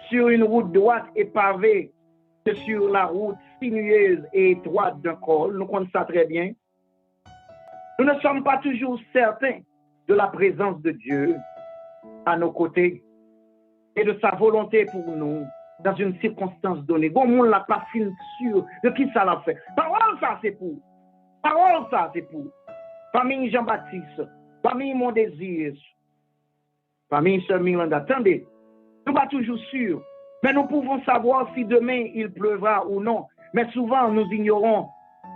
A: sur une route droite et pavée que sur la route sinueuse et étroite d'un col. Nous connaissons ça très bien. Nous ne sommes pas toujours certains de la présence de Dieu à nos côtés et de sa volonté pour nous dans une circonstance donnée. Bon, on n'a pas fini sûr de qui ça l'a fait. Parole, ça, c'est pour. Parole, ça, c'est pour. Famille Jean-Baptiste, famille Mon Désir, famille Sœur Miranda. Attendez, nous ne sommes pas toujours sûrs, mais nous pouvons savoir si demain il pleuvra ou non. Mais souvent, nous ignorons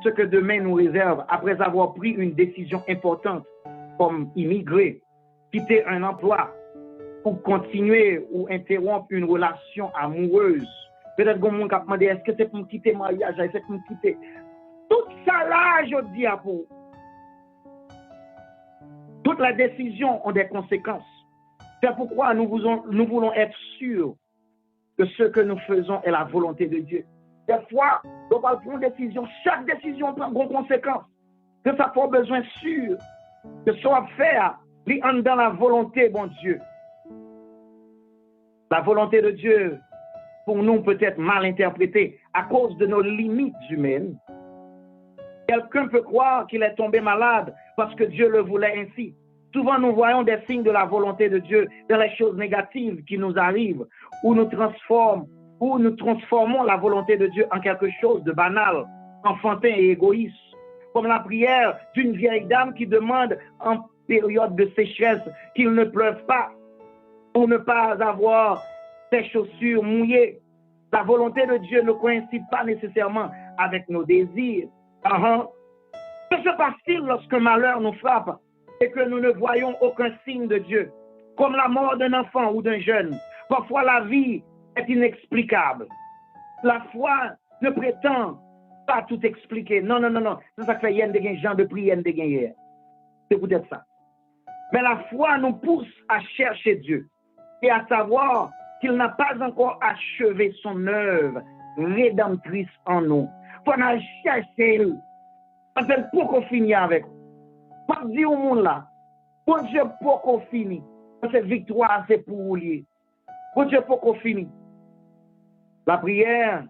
A: ce que demain nous réserve après avoir pris une décision importante, comme immigrer, quitter un emploi, ou continuer ou interrompre une relation amoureuse. Peut-être que mon cap m'a dit, est-ce que c'est pour me quitter mariage, est-ce que c'est pour me quitter? Tout ça là, je dis à vous. Toutes les décisions ont des conséquences. C'est pourquoi nous voulons être sûrs que ce que nous faisons est la volonté de Dieu. Des fois, on va prendre une décision, chaque décision prend une conséquence. que ça fait besoin sûr, que soit fait dans la volonté, bon Dieu. La volonté de Dieu, pour nous, peut être mal interprétée à cause de nos limites humaines. Quelqu'un peut croire qu'il est tombé malade parce que Dieu le voulait ainsi. Souvent, nous voyons des signes de la volonté de Dieu dans les choses négatives qui nous arrivent, où nous transformons la volonté de Dieu en quelque chose de banal, enfantin et égoïste. Comme la prière d'une vieille dame qui demande en période de sécheresse qu'il ne pleuve pas pour ne pas avoir ses chaussures mouillées. La volonté de Dieu ne coïncide pas nécessairement avec nos désirs. Que se passe-t-il lorsqu'un malheur nous frappe et que nous ne voyons aucun signe de Dieu, comme la mort d'un enfant ou d'un jeune? Parfois, la vie est inexplicable. La foi ne prétend pas tout expliquer. Non. C'est ça que fait des gens de prière, de hier. C'est peut-être ça. Mais la foi nous pousse à chercher Dieu et à savoir qu'il n'a pas encore achevé son œuvre rédemptrice en nous. Faut nous chercher. Parce que pour qu'on finisse avec. Pas dire au monde là. Bon Dieu, pour qu'on finisse. Parce que victoire, c'est pour lui. Bon Dieu, pour qu'on finisse. La prière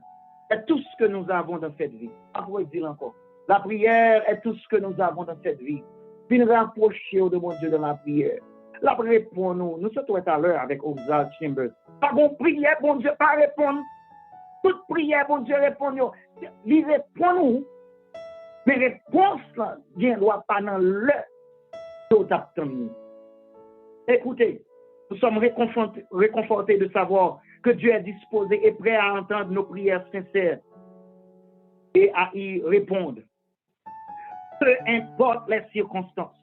A: est tout ce que nous avons dans cette vie. Après, dire encore. La prière est tout ce que nous avons dans cette vie. Puis nous rapprocher de mon Dieu dans la prière. La prière pour nous. Nous sommes tout à l'heure avec Oxal Chambers. Pas bon prière, bon Dieu, pas répondre. Toute prière, bon Dieu, répond. Il répond nous. Mais réponse là, ne doit pas dans le d'autres. Écoutez, nous sommes réconfortés de savoir que Dieu est disposé et prêt à entendre nos prières sincères et à y répondre. Peu importe les circonstances.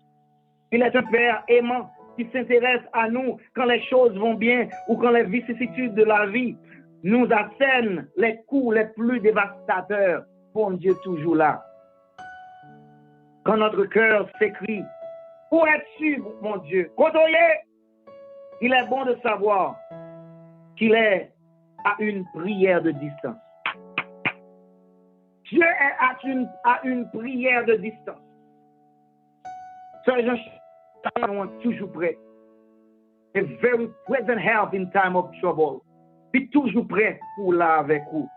A: Il est un Père aimant qui s'intéresse à nous quand les choses vont bien ou quand les vicissitudes de la vie nous assènent les coups les plus dévastateurs. Bon Dieu, toujours là. Quand notre cœur s'écrie, où es-tu, mon Dieu? Côtoyé, il est bon de savoir qu'il est à une prière de distance. Dieu est à une prière de distance. Sœur Jean, toujours prêt. A very present help in time of trouble. Il est toujours prêt pour là avec vous.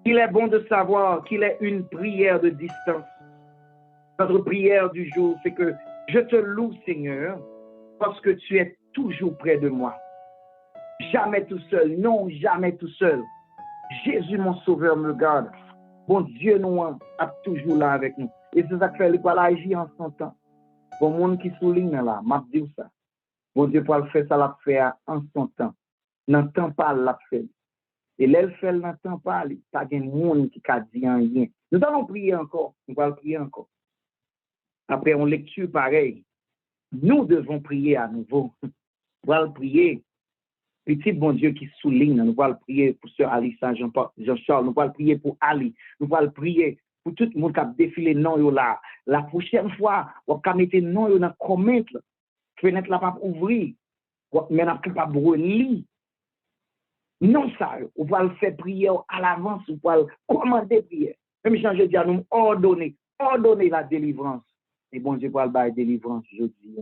A: Il est bon de savoir qu'il est une prière de distance. Notre prière du jour, c'est que je te loue, Seigneur, parce que tu es toujours près de moi. Jamais tout seul, non, jamais tout seul. Jésus, mon sauveur, me garde. Bon Dieu, nous, est toujours là avec nous. Et c'est ça que fait l'école agir en son temps. Bon monde qui souligne là, m'a dit ça. Bon Dieu, pour le faire, ça l'a fait en son temps. N'entend pas l'a fait. Et l'elle fait, n'entend pas, il n'y a pas de monde qui a dit rien. Nous allons prier encore. Nous allons prier encore. Après une lecture pareille, nous devons prier à nouveau. Nous allons prier. Petit bon Dieu qui souligne, nous allons prier pour Sœur Alissa, Jean-Charles, nous allons prier pour Ali, nous allons prier pour tout le monde qui a défilé non là. La prochaine fois, on va mettre non dans le comment, fenêtre là pas ouvrir, mais on n'a pas brûler. Non ça, on va le faire prier à l'avance, on va le commander prière. Même changer de dire nous ordonner la délivrance. Et bon Dieu va le bailler délivrance jeudi.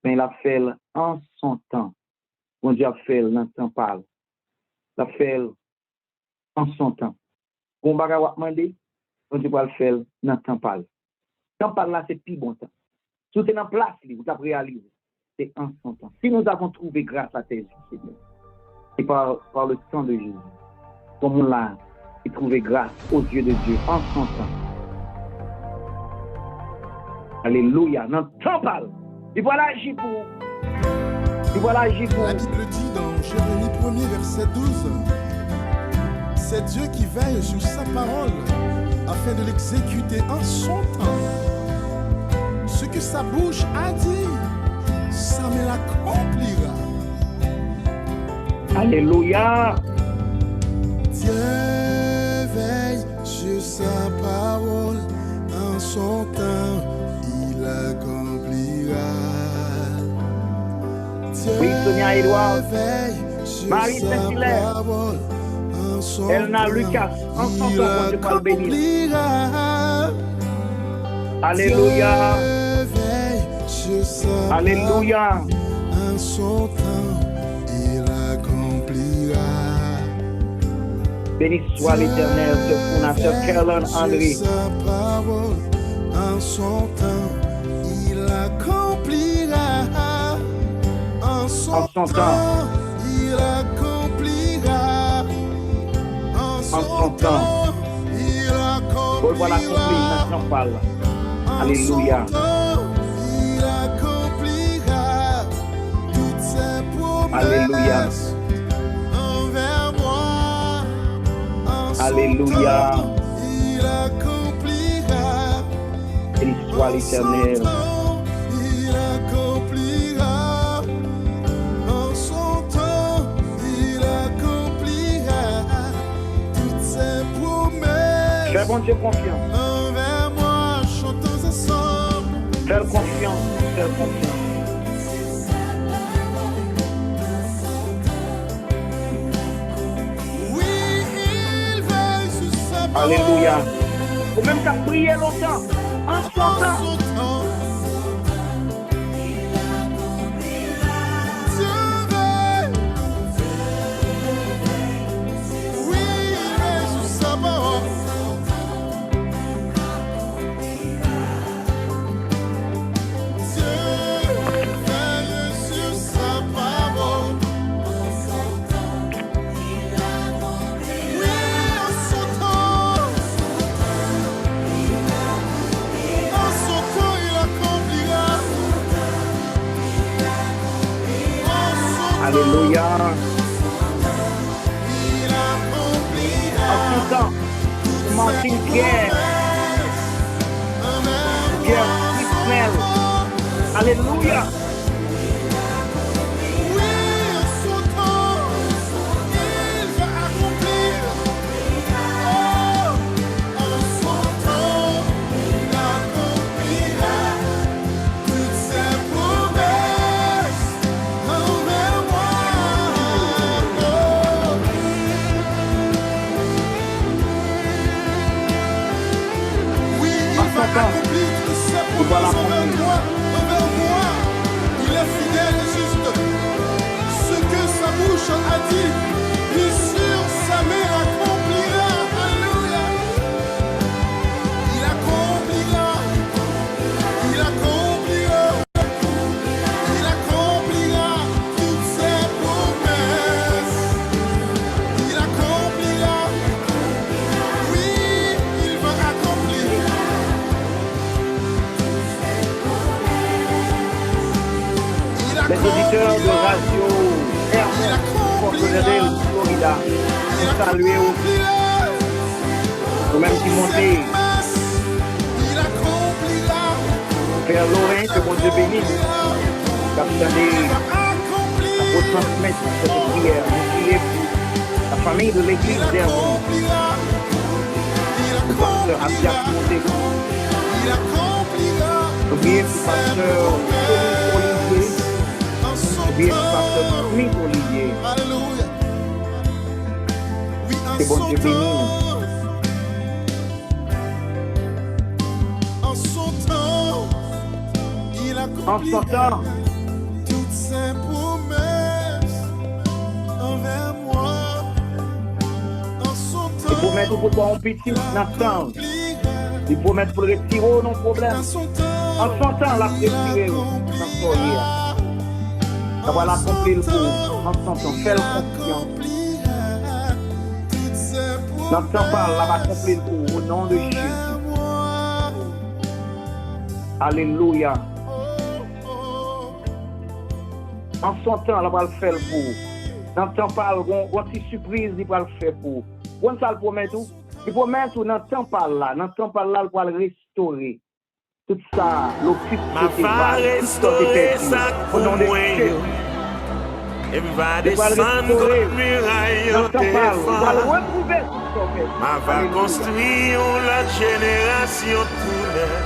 A: Mais il a fait en son temps. Bon Dieu a fait dans temps parle. Il a fait en son temps. Bon bagage va demander, bon Dieu va le faire dans temps parle. Temps parle là c'est plus bon temps. Tout est en place, vous avez réalisé. C'est en son temps. Si nous avons trouvé grâce à tes yeux, Seigneur, c'est par le sang de Jésus. Comme là, il trouvé grâce aux yeux de Dieu en son temps. Alléluia. Non, temps parle. Et voilà agir pour. Et voilà agir pour.
B: La Bible dit dans Jérémie 1er, verset 12, c'est Dieu qui veille sur sa parole afin de l'exécuter en son temps. Ce que sa bouche a dit, ça me l'accomplira.
A: Alléluia.
B: Dieu veille sur sa parole en son temps.
A: Oui, Sonia Edouard, Marie Saint-Hilaire, Elna Lucas, en son temps, je peux le bénir. Alléluia.
B: Dieu veille sur sa
A: Alléluia.
B: en son temps, il accomplira.
A: Béni soit l'Éternel, ce fondateur Carolyn Henry.
B: Sa parole en son temps, il accomplira. En son temps, il accomplira. En son temps, il accomplira.
A: Voilà accompli, maintenant parle. Alléluia.
B: Il accomplira toutes ses promesses.
A: Alléluia.
B: Envers moi.
A: Alléluia.
B: Il accomplira.
A: Béni soit l'Éternel.
B: Il accomplira. En son temps, il accomplira toutes ses promesses.
A: Fais bon Dieu confiance.
B: Envers moi, chantons ensemble.
A: Fais confiance. Fais confiance.
B: Oui, il veille sur sa parole.
A: Alléluia. Ou même qu'à prier longtemps. En son
B: En
A: temps.
B: son temps. Dieu veille. Oui, il veille sur sa parole.
A: Alléluia. En son temps, Martin Pierre Christnel. Alléluia.
B: Oui, en son temps, il va accomplir. Oh, en son temps, il accomplira toutes ses promesses envers moi. Oui, il va accomplir toutes ses promesses envers moi. Il est fidèle et juste. Ce que sa bouche a dit, bien sûr, sa main accomplira. Alléluia. Il accomplira. Il accomplira. Il accomplira toutes ses promesses. Il accomplira. Oui, il va accomplir.
A: Les auditeurs de radio Hermès, Fort Lauderdale, Florida, nous saluons nous-mêmes qui montez. Père Lorrain, que mon Dieu bénisse, capitaine, pour transmettre cette prière. Nous prions pour la famille de l'église d'Hermès. Le pasteur Abdias Monté. Nous prions pour le pasteur Olivier. Bien, pasteur Smith Olivier.
B: Alléluia. Oui,
A: Que bon Dieu bénisse.
B: En son temps, il
A: En
B: accomplira
A: son temps,
B: toutes ses promesses envers moi. En son
A: il
B: temps,
A: promet pour toi un petit instant. Il promet pour retirer nos problèmes.
B: en son temps,
A: En son temps, la retiré. Ça va l'accomplir pour en son temps. Fais-le confiance. Dans ton temps, la va accomplir pour au nom de Jésus. Alléluia. En son temps, la va le faire pour. Dans ton temps, on petite surprise, il va le faire pour. On ça le promet tout. Il promet tout dans ton temps là. Dans ton temps là, il va le restaurer. Tout ça, l'office
C: Ma va restaurer ça pour moi. Et va descendre comme muraille au téléphone. Ma va construire la génération tout neuf.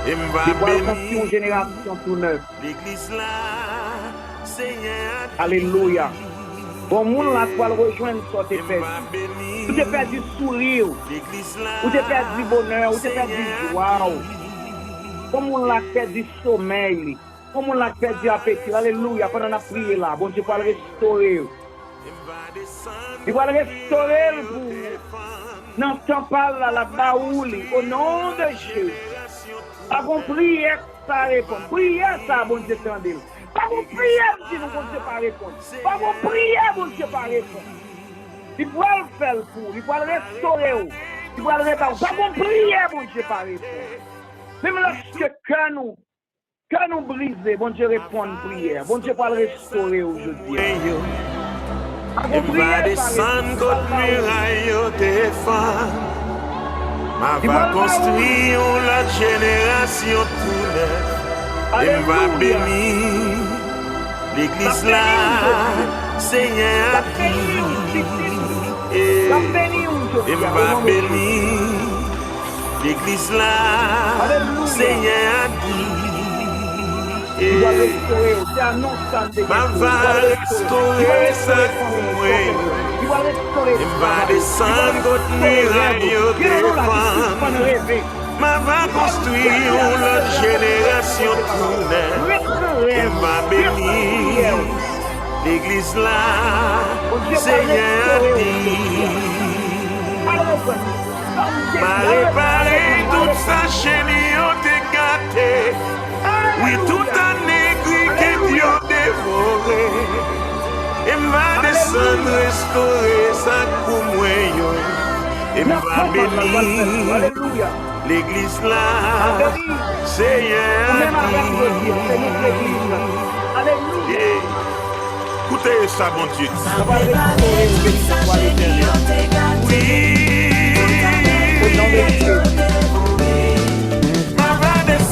C: Et va bénir
A: génération tout neuf.
C: l'église là, Seigneur.
A: Alléluia. Bon monde là pour le rejoindre sur tes fêtes. Ou t'es perdu sourire.
C: L'église là,
A: Ou t'es perdu bonheur. Ou t'es perdu joie. Comme on l'a fait du sommeil, comme on l'a fait du appétit. Alléluia, pendant la prière là, bon Dieu va le restaurer. Il va le restaurer pour vous. N'entends pas la baouli, au nom de Jésus. Pas qu'on prière, ça répond. Prière, ça, bon Dieu, tendez. Pas qu'on prière, si nous, bon Dieu, pas répondre. Pas qu'on prière, bon Dieu, pas répondre. Il va le faire pour, il va le restaurer. Il va le réparer. Pas qu'on prière, bon Dieu, pas répondre. Même lorsque quand nous brisé, bon Dieu répond à prière. Bon Dieu va le restaurer aujourd'hui.
C: Everybody son got muraille défend. Ma va construire la génération tout neuf. Il va bénir l'église là, Seigneur. Il va bénir l'église là, Seigneur. Ma va restaurer sa couille. Il va descendre votre muraille défendre. Ma va construire l'autre génération tournée. Il va bénir l'église là, Seigneur dit. Ma réparé toute sa chaîne t'es gâté. Oui, tout un aigri que Dieu dévoré. Et m'a descendre restaurer sa coumoyo. Et m'a bénir l'église là. Seigneur. Écoutez ça, bon Dieu.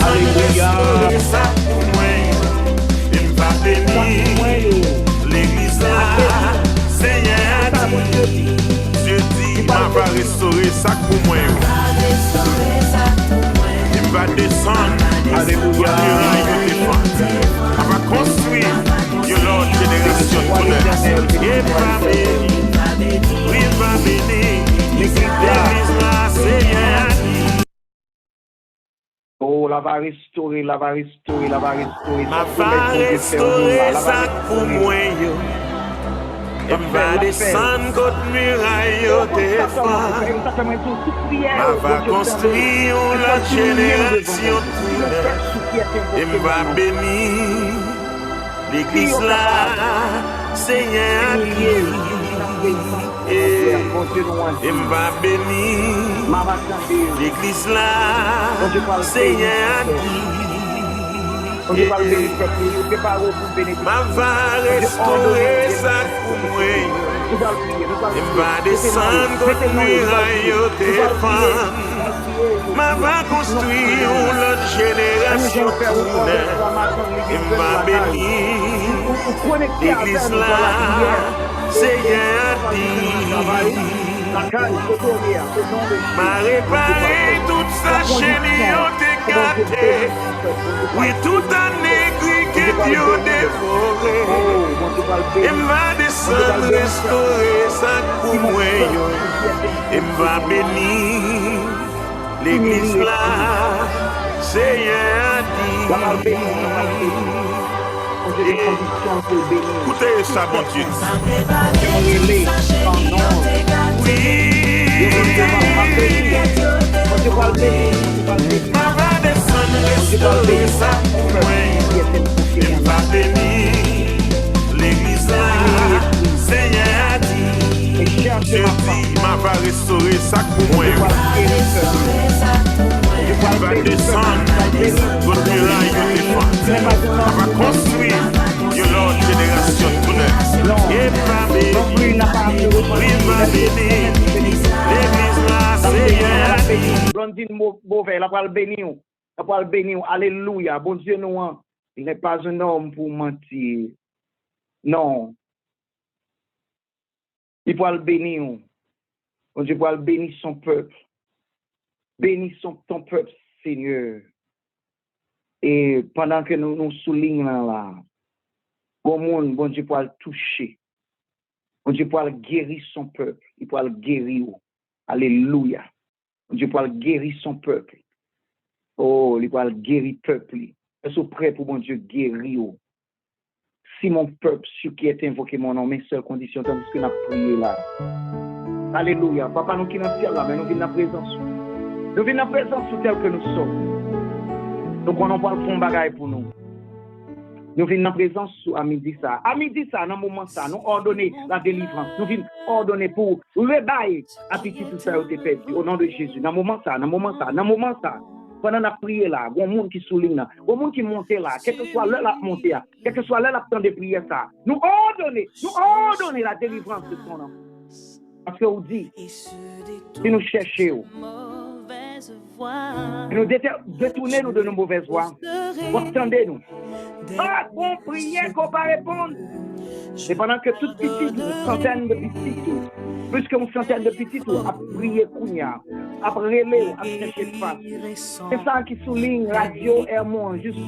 A: Alléluia.
C: Ça pour moi, il va bénir l'église là, Seigneur dit. Dieu dit, il va restaurer ça pour moi. Il va descendre, alléluia. Il va construire l'autre génération de l'autre. Il va bénir l'église là, Seigneur dit.
A: Oh, la va restaurer, la va restaurer, la va restaurer.
C: Ma va restaurer ça pour moi. Elle va descendre contre muraille défendre. Ma va construire la génération toute. Elle va bénir l'église là, Seigneur dit. Et va bénir l'église là, Seigneur dit. Ma va restaurer sa coumoue. Et va descendre contre muraille défendre. Ma va construire l'autre génération tournée. Et va bénir l'église là, Seigneur dit. Ma réparé toute sa chaîne t'es gâté. Oui, tout un aigri que Dieu dévoré. Et va descendre restaurer sa coumoue. Et va bénir l'église là, Seigneur dit. Écoutez ça, bon Dieu. Ma va descendre restaurer sa coumoue. Il va bénir l'église là, Seigneur dit. Dieu dit, ma va restaurer sa coumoue. Il va descendre votre muraille défendre. On va construire l'autre génération tout neuf. Et va bénir, il va bénir l'église là, Seigneur.
A: Blondine Beauvais, la parole bénir. La parole bénir. Alléluia. Bon Dieu, nous, il n'est pas un homme pour mentir. Non. Il va le bénir. Bon Dieu va bénir son peuple. Bénis ton peuple, Seigneur. Et pendant que nous soulignons là, bon Dieu va le toucher. Bon Dieu va guérir son peuple. Il va le guérir. Alléluia. Bon Dieu va guérir son peuple. Oh, il va guérir le peuple. Est-ce prêt pour mon Dieu guérir? Si mon peuple, ce qui est invoqué mon nom, mes seules conditions, tandis que nous avons prié là. Alléluia. Papa, nous qui sommes dans le ciel là, mais nous venons dans la présence. Nous venons dans la présence tel que nous sommes. Donc on en parle pour un bagage pour nous. Nous venons dans la présence à midi ça. À midi ça, dans le moment ça, nous ordonnons la délivrance. Nous venons ordonner pour rebailler à petit tout ça au perdu. Au nom de Jésus. Dans le moment ça, dans le moment ça, dans le moment ça. Pendant la prière là, il y a un monde qui souligne là, il y a un monde qui monte là, quel que soit l'heure la montée là, quel que soit l'heure la temps de prière ça. Nous ordonnons la délivrance de son nom. Parce que vous dit, si nous cherchons, nous détournez-nous de nos mauvaises voies, vous attendez-nous. Ah, on prie qu'on va répondre. C'est pendant que toute petite, une centaine de petites, plus qu'une centaine de petites, a prié Kounia, a relé, a cherché de face. C'est ça qui souligne Radio Hermon, juste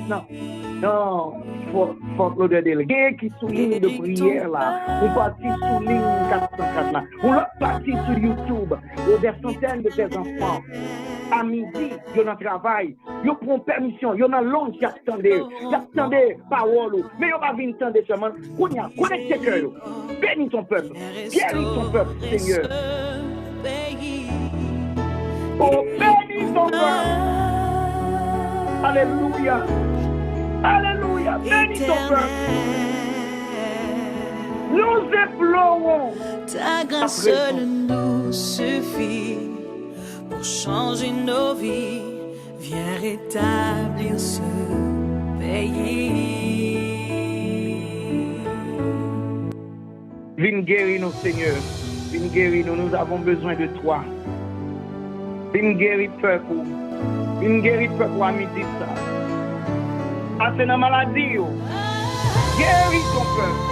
A: non, faut l'odeur délégué qui souligne de prière là. On partit souligne 404 là. On l'autre partie sur YouTube, il y a des centaines de tes enfants. À midi, ils ont un travail, ils prennent permission, ils ont une langue qui attendent parole, mais ils pas venir entendre seulement. Kounia, connecte tes cœurs, bénis ton peuple, guéris ton peuple, Seigneur. Oh, bénis ton peuple. Alléluia. Alléluia. Bénis ton peuple. Nous implorons.
D: Ta grâce seule nous suffit pour changer nos vies. Viens rétablir ce pays.
A: Viens guérir nous, Seigneur. Viens guérir nous. Nous avons besoin de toi. Viens guérir le peuple. Viens guérir le peuple à midi ça. Ah, c'est la maladie. Guéris ton peuple.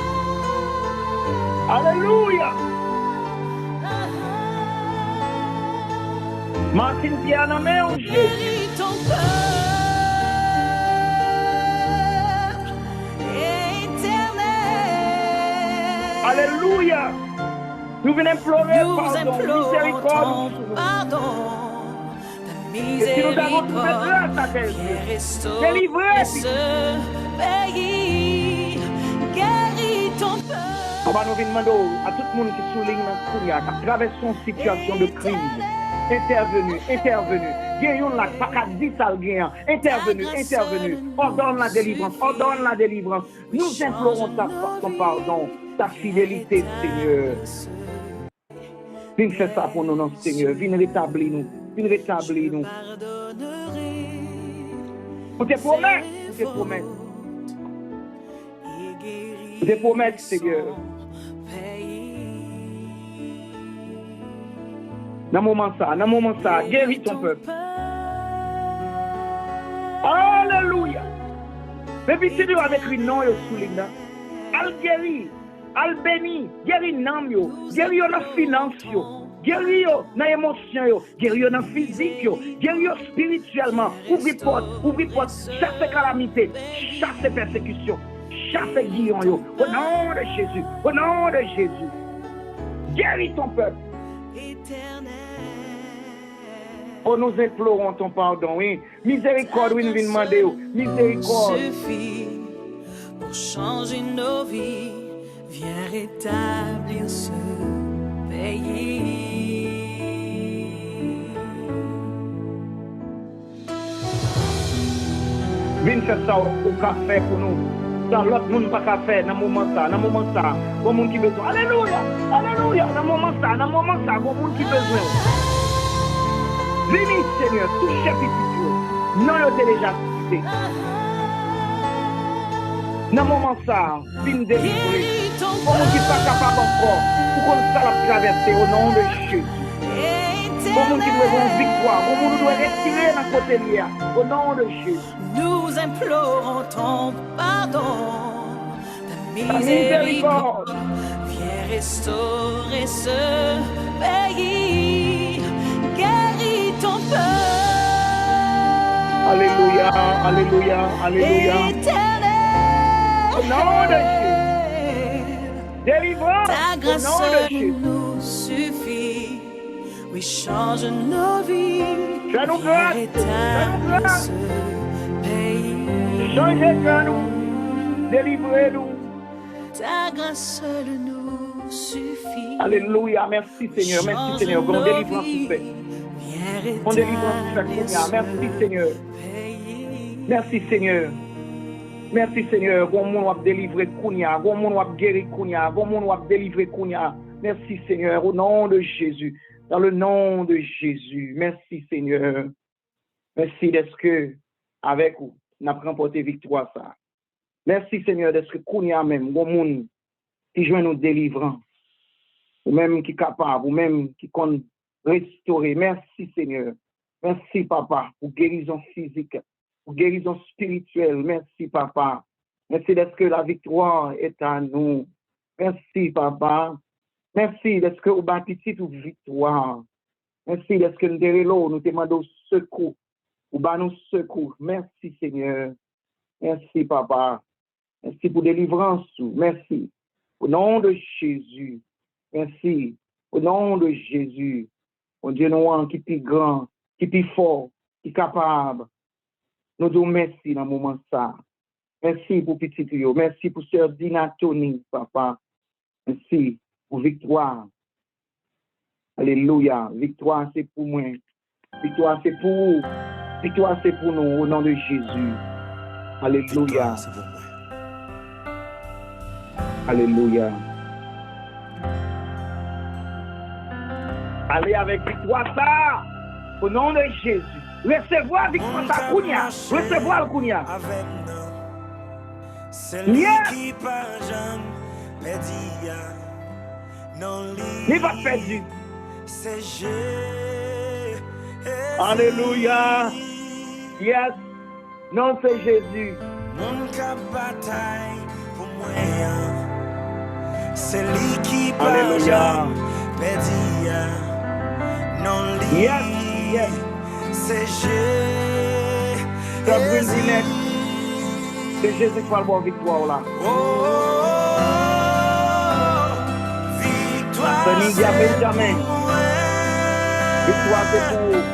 A: Alléluia. Martine Pierre n'a pas un
D: Guéris ton peuple éternel.
A: Alléluia. Nous venons implorer pardon, miséricorde.
D: Pardon.
A: Et si nous avons tout fait là, ça fait délivrer
D: ce pays. Guéris ton peuple.
A: On va nous demander à tout le monde qui souligne dans qui traverse une situation de crise. Intervenu. Guéris la pas qu'à 10 salles gagnant. Intervenu. Ordonne la délivrance. Nous implorons ton pardon, ta fidélité, Seigneur. Viens faire ça pour nous, Seigneur. Viens rétablir nous. On te promet, Seigneur. Dans le moment ça, guéris ton peuple. Alléluia. Mais puis c'est avec le nom et le souligne. Al guéri, al béni, guéris l'âme, guéris la finance, guéris dans l'émotion, guéris dans le physique, guéris spirituellement. Ouvre porte, chasse calamité, chasse persécution, chasse guillon. Au nom de Jésus. Guéris ton peuple. Oh, nous implorons ton pardon, oui. Miséricorde, oui, nous venons demander. Miséricorde.
D: Suffit pour changer nos vies. Viens rétablir ce pays.
A: Viens faire ça au café pour nous. Ça, l'autre monde pas qu'à faire dans le moment ça. Bon monde qui besoin. Alléluia. Dans le moment ça, bon monde qui besoin. Venez, Seigneur, touchez petit peu. Non, il est déjà quitté. Dans le moment ça, viens délivrer. Bon monde qui n'est pas capable encore. Pour qu'on ça la traverser au nom de Jésus. Bon monde qui doit avoir une victoire. Bon monde doit retirer dans le côté lié. Au nom de Jésus.
D: Nous implorons ton pardon, ta miséricorde. Viens restaurer ce pays. Guéris ton peuple.
A: Alléluia.
D: Éternel.
A: Au nom de Jésus. Délivrance.
D: Ta grâce
A: au nom de Jésus.
D: nous suffit. Oui, change nos vies.
A: Fais-nous grâce. Fais-nous grâce. Changez-nous. Délivrez-nous.
D: Ta grâce seule nous suffit.
A: Alléluia. Merci Seigneur. Merci Seigneur. Bon délivrance tu fais. Bon délivrance tu fais. Merci Seigneur. Merci Seigneur. Merci Seigneur. Bon monde va délivrer Kounia. Bon monde va guérir Kounia. Bon monde va délivrer Kounia. Merci Seigneur. Au nom de Jésus. Dans le nom de Jésus. Merci Seigneur. Merci d'être que avec vous, nous avons remporté victoire ça. Merci Seigneur d'être que Kounia même, bon monde qui joue nous délivrance. Ou même qui est capable, ou même qui compte restaurer. Merci Seigneur. Merci Papa pour guérison physique, pour guérison spirituelle. Merci Papa. Merci d'être que la victoire est à nous. Merci Papa. Merci d'être que vous bâtissez toute victoire. Merci d'être que nous nous demandons secours. Ou nous secours. Merci Seigneur. Merci Papa. Merci pour délivrance. Merci. Au nom de Jésus. Merci. Au nom de Jésus. Mon Dieu, nous qui est grand, qui est fort, qui est capable. Nous disons merci dans ce moment ça. Merci pour petit Trio. Merci pour Sœur Dina Tony, Papa. Merci pour victoire. Alléluia. Victoire, c'est pour moi. Victoire, c'est pour vous. Victoire, c'est pour nous, au nom de Jésus. Alléluia. Alléluia. Allez avec victoire ça, au nom de Jésus. Recevoir victoire ça, Kounia. Recevoir le Kounia. Yes. N'est pas perdu. Alléluia. Yes. Non, c'est Jésus. Alléluia. Yes, yes. C'est Jésus qui parle de victoire là. Victoire, c'est jamais. Victoire, c'est pour vous.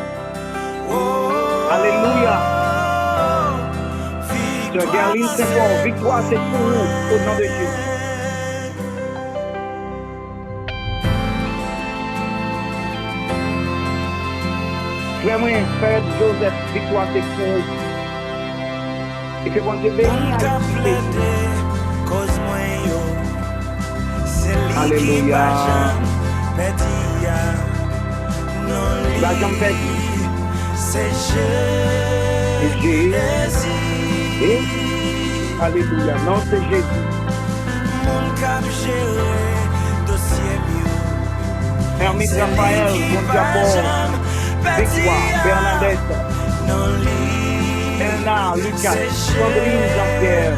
A: Alléluia. Gerline, c'est fort. Victoire, c'est pour vous. Au nom de Jésus. Vraiment, Frère Joseph, victoire, c'est pour vous. Et que bon Dieu bénisse. Alléluia. La jambe perdue. C'est Jésus. Alléluia. Non, c'est Jésus. Hermite Raphaël, bon Dieu. Victoire, Bernadette, Elna, Lucas, Sandrine, Jean-Pierre,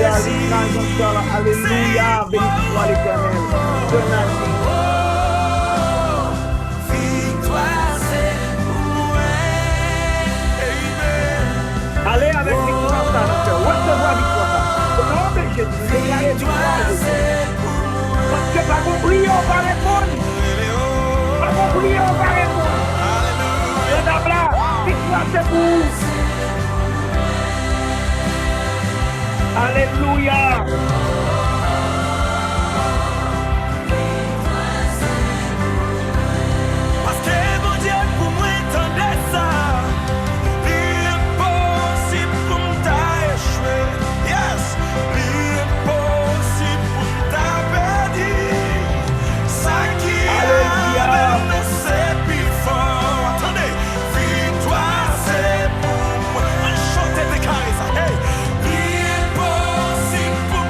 A: Darlina, Jean-Charles, Alléluia, béni soit l'Éternel, Donatien. Victoire, c'est pour moi. Allez avec victoire, ça, recevoir victoire, au nom de Jésus, déclarez victoire. Parce que pas compris, on va répondre. Pas compris, on va répondre. Victoire, c'est vous. Alléluia. Parce que mon Dieu, pour moi, entendez ça. L'impossible pour m'échouer. Yes. L'impossible pour m'perdu. Ça qui a c'est plus fort. Attendez. Hey, impossible pour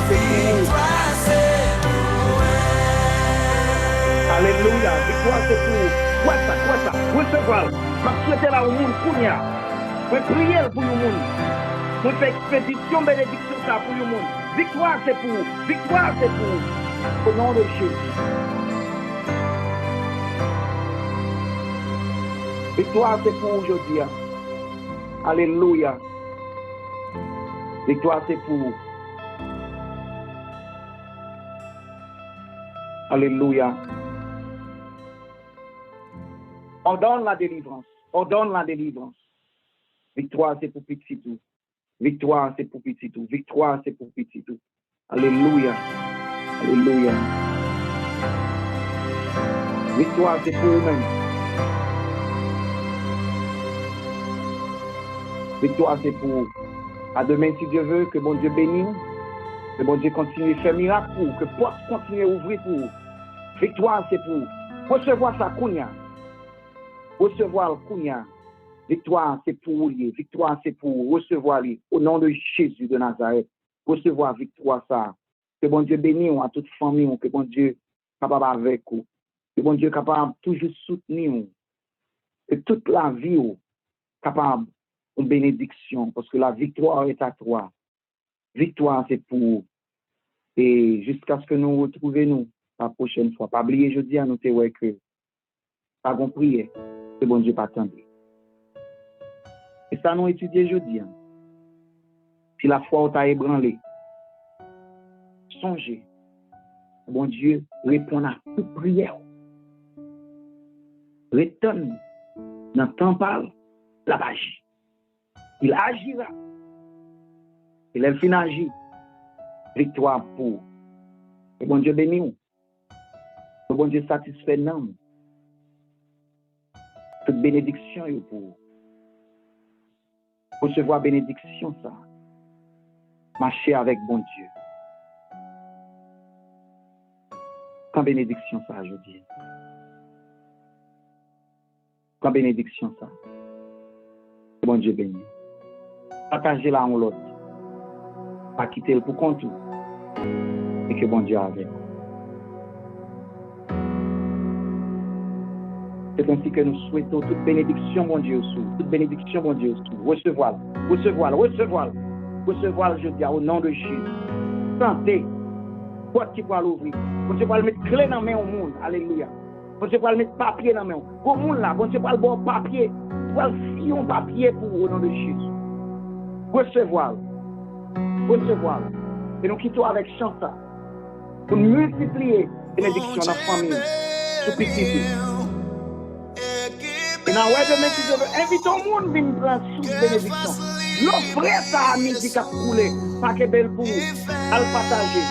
A: c'est pour vous. Alléluia. Victoire, c'est pour vous. Quoi ça? Recevoir. Je souhaite là au monde, Kounia. Je prie pour le monde. Je fais expédition, bénédiction ça pour le monde. Victoire, c'est pour vous. Victoire, c'est pour vous. Au nom de Jésus. Victoire, c'est pour aujourd'hui. Alléluia. Victoire, c'est pour vous. Alléluia. Ordonne la délivrance. Ordonne la délivrance. Victoire, c'est pour petit tout. Victoire, c'est pour petit tout. Victoire, c'est pour petit tout. Alléluia. Alléluia. Victoire, c'est pour vous-même. Victoire, c'est pour vous. À demain, si Dieu veut, que bon Dieu bénisse, que bon Dieu continue à faire miracle pour vous, que porte continue à ouvrir pour vous. Victoire, c'est pour vous. Recevoir ça, Kounia. Recevoir le Kounia. Victoire, c'est pour vous. Victoire, c'est pour vous. Recevoir lui. Au nom de Jésus de Nazareth. Recevoir victoire, ça. Que bon Dieu bénisse à toute famille. Que bon Dieu capable avec vous. Que bon Dieu capable toujours soutenir. Que toute la vie capable une bénédiction. Parce que la victoire est à toi. Victoire, c'est pour vous. Et jusqu'à ce que nous retrouvions la prochaine fois. Pas oublier, je dis à nous, que pas qu'on prier. Que bon Dieu pas attendre. Et ça, nous étudions aujourd'hui. Si la foi t'a ébranlé, songez. Bon Dieu répond à toute prière. Retourne dans le temps parle, la magie. Il agira. Il est fin agir. Victoire pour. Et bon Dieu bénit nous. Le bon Dieu satisfait nous. Toute bénédiction est pour vous. Recevoir bénédiction, ça. Marcher avec bon Dieu. Quand bénédiction, ça, je dis. Quand bénédiction, ça. Bon Dieu béni. Partagez là en l'autre. Pas quitter le pour compte. Et que bon Dieu avec. C'est ainsi que nous souhaitons toute bénédiction, mon Dieu, sous. Toute bénédiction, mon Dieu, sous. Recevoir, je dis, au nom de Jésus. Santé, porte qui va l'ouvrir. Bon Dieu va le mettre clé dans la main au monde. Alléluia. Bon Dieu va le mettre papier dans la main. Au monde là, bon Dieu va le bon papier. Va le fion papier pour au nom de Jésus. Recevoir. Et nous quittons avec chance pour multiplier bénédiction dans la famille. Sous petit. Et dans le demain, si je veux, invite tout le monde à venir prendre sous bénédiction. L'offre ça à midi qui a coulé, pas que belle pour vous, à le partager.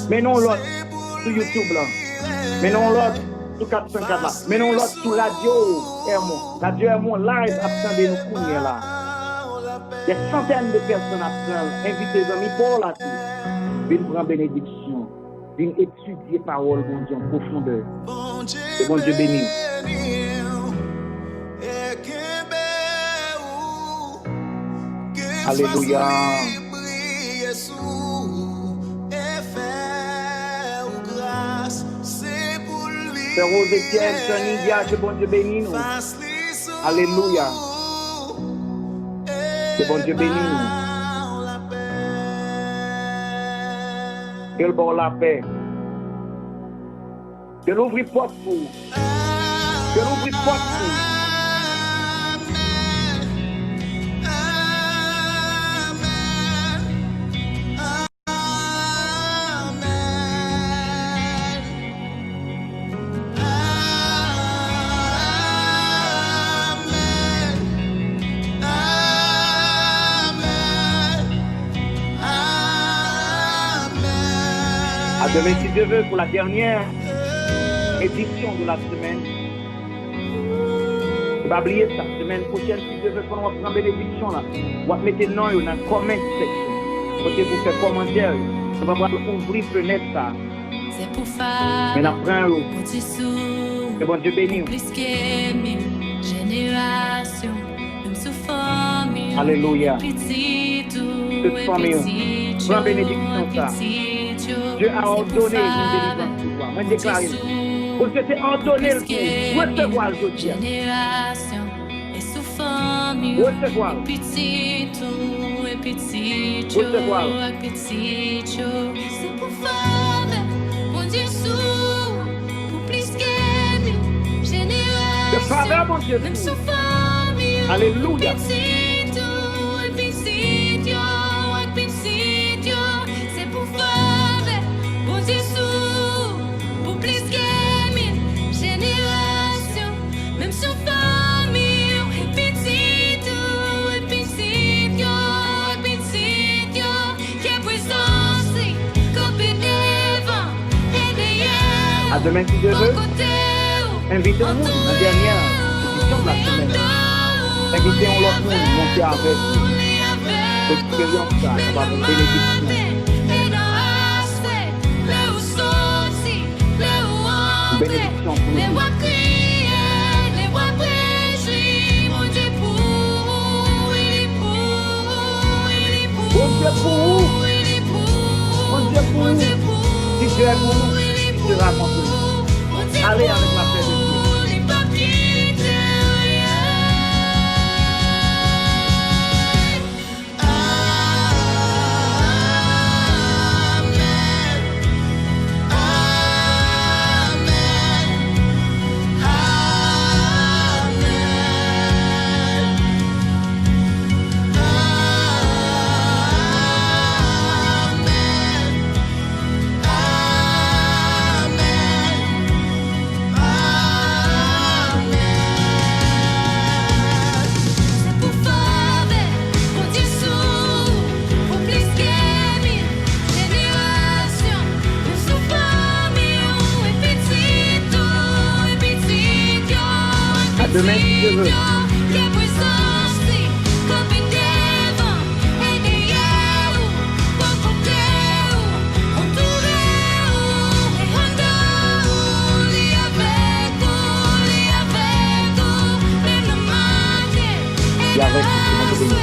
A: Mais non l'autre sur YouTube là. Mais non l'autre sur 404 là. Mais non l'autre sur Radio Hermon. Radio Hermon live, attendez nous courir là. Des centaines de personnes à prendre. Invitez les amis pour là. Venez prendre bénédiction. Venez étudier parole, bon Dieu, en profondeur. Et bon Dieu béni. Alléluia. Sœur Rose Etienne, Sœur Nidia, que bon Dieu bénisse nous. Alléluia. Que bon Dieu bénisse nous. Que le bon la paix. Que l'ouvre porte pour vous. Que l'ouvre porte pour vous. À demain, si Dieu veut, pour la dernière édition de la semaine. Ne pas oublier ça. Semaine prochaine, si Dieu veut, qu'on va prendre bénédiction là. On va mettre non dans la comment section. Côté pour faire commentaire. On va ouvrir fenêtre ça.
D: C'est pour faire.
A: Mais après, que bon Dieu bénisse.
D: Plus que 1000 générations, même sous famille.
A: Alléluia.
D: Petit tout
A: Toute
D: et
A: famille.
D: petit.
A: Prends bénédiction ça. Dieu a ordonné une délivrance pour toi. Moi, déclare. Parce que c'est ordonné le pour recevoir le Dieu. Recevoir. Recevoir.
D: C'est pour faire, mon Dieu, pour plus qu'aimer, génération.
A: De faveur, mon Dieu. Alléluia.
D: C'est pour faire, mon Dieu, pour plus qu'aimer, génération, même sur famille, et petit, qui est présence, copie devant, et derrière.
A: À demain, si Dieu veut, invitez-nous la dernière édition de la semaine. Invitez-on l'autre monde, monter avec nous. L'expérience, ça va vous bénéficier. Bénédiction pour nous. Bon Dieu pour vous. Bon Dieu pour vous. Si Dieu est pour nous, il sera contre nous. Allez avec la paix de Dieu. Demain, si Dieu veut. Et avec vous,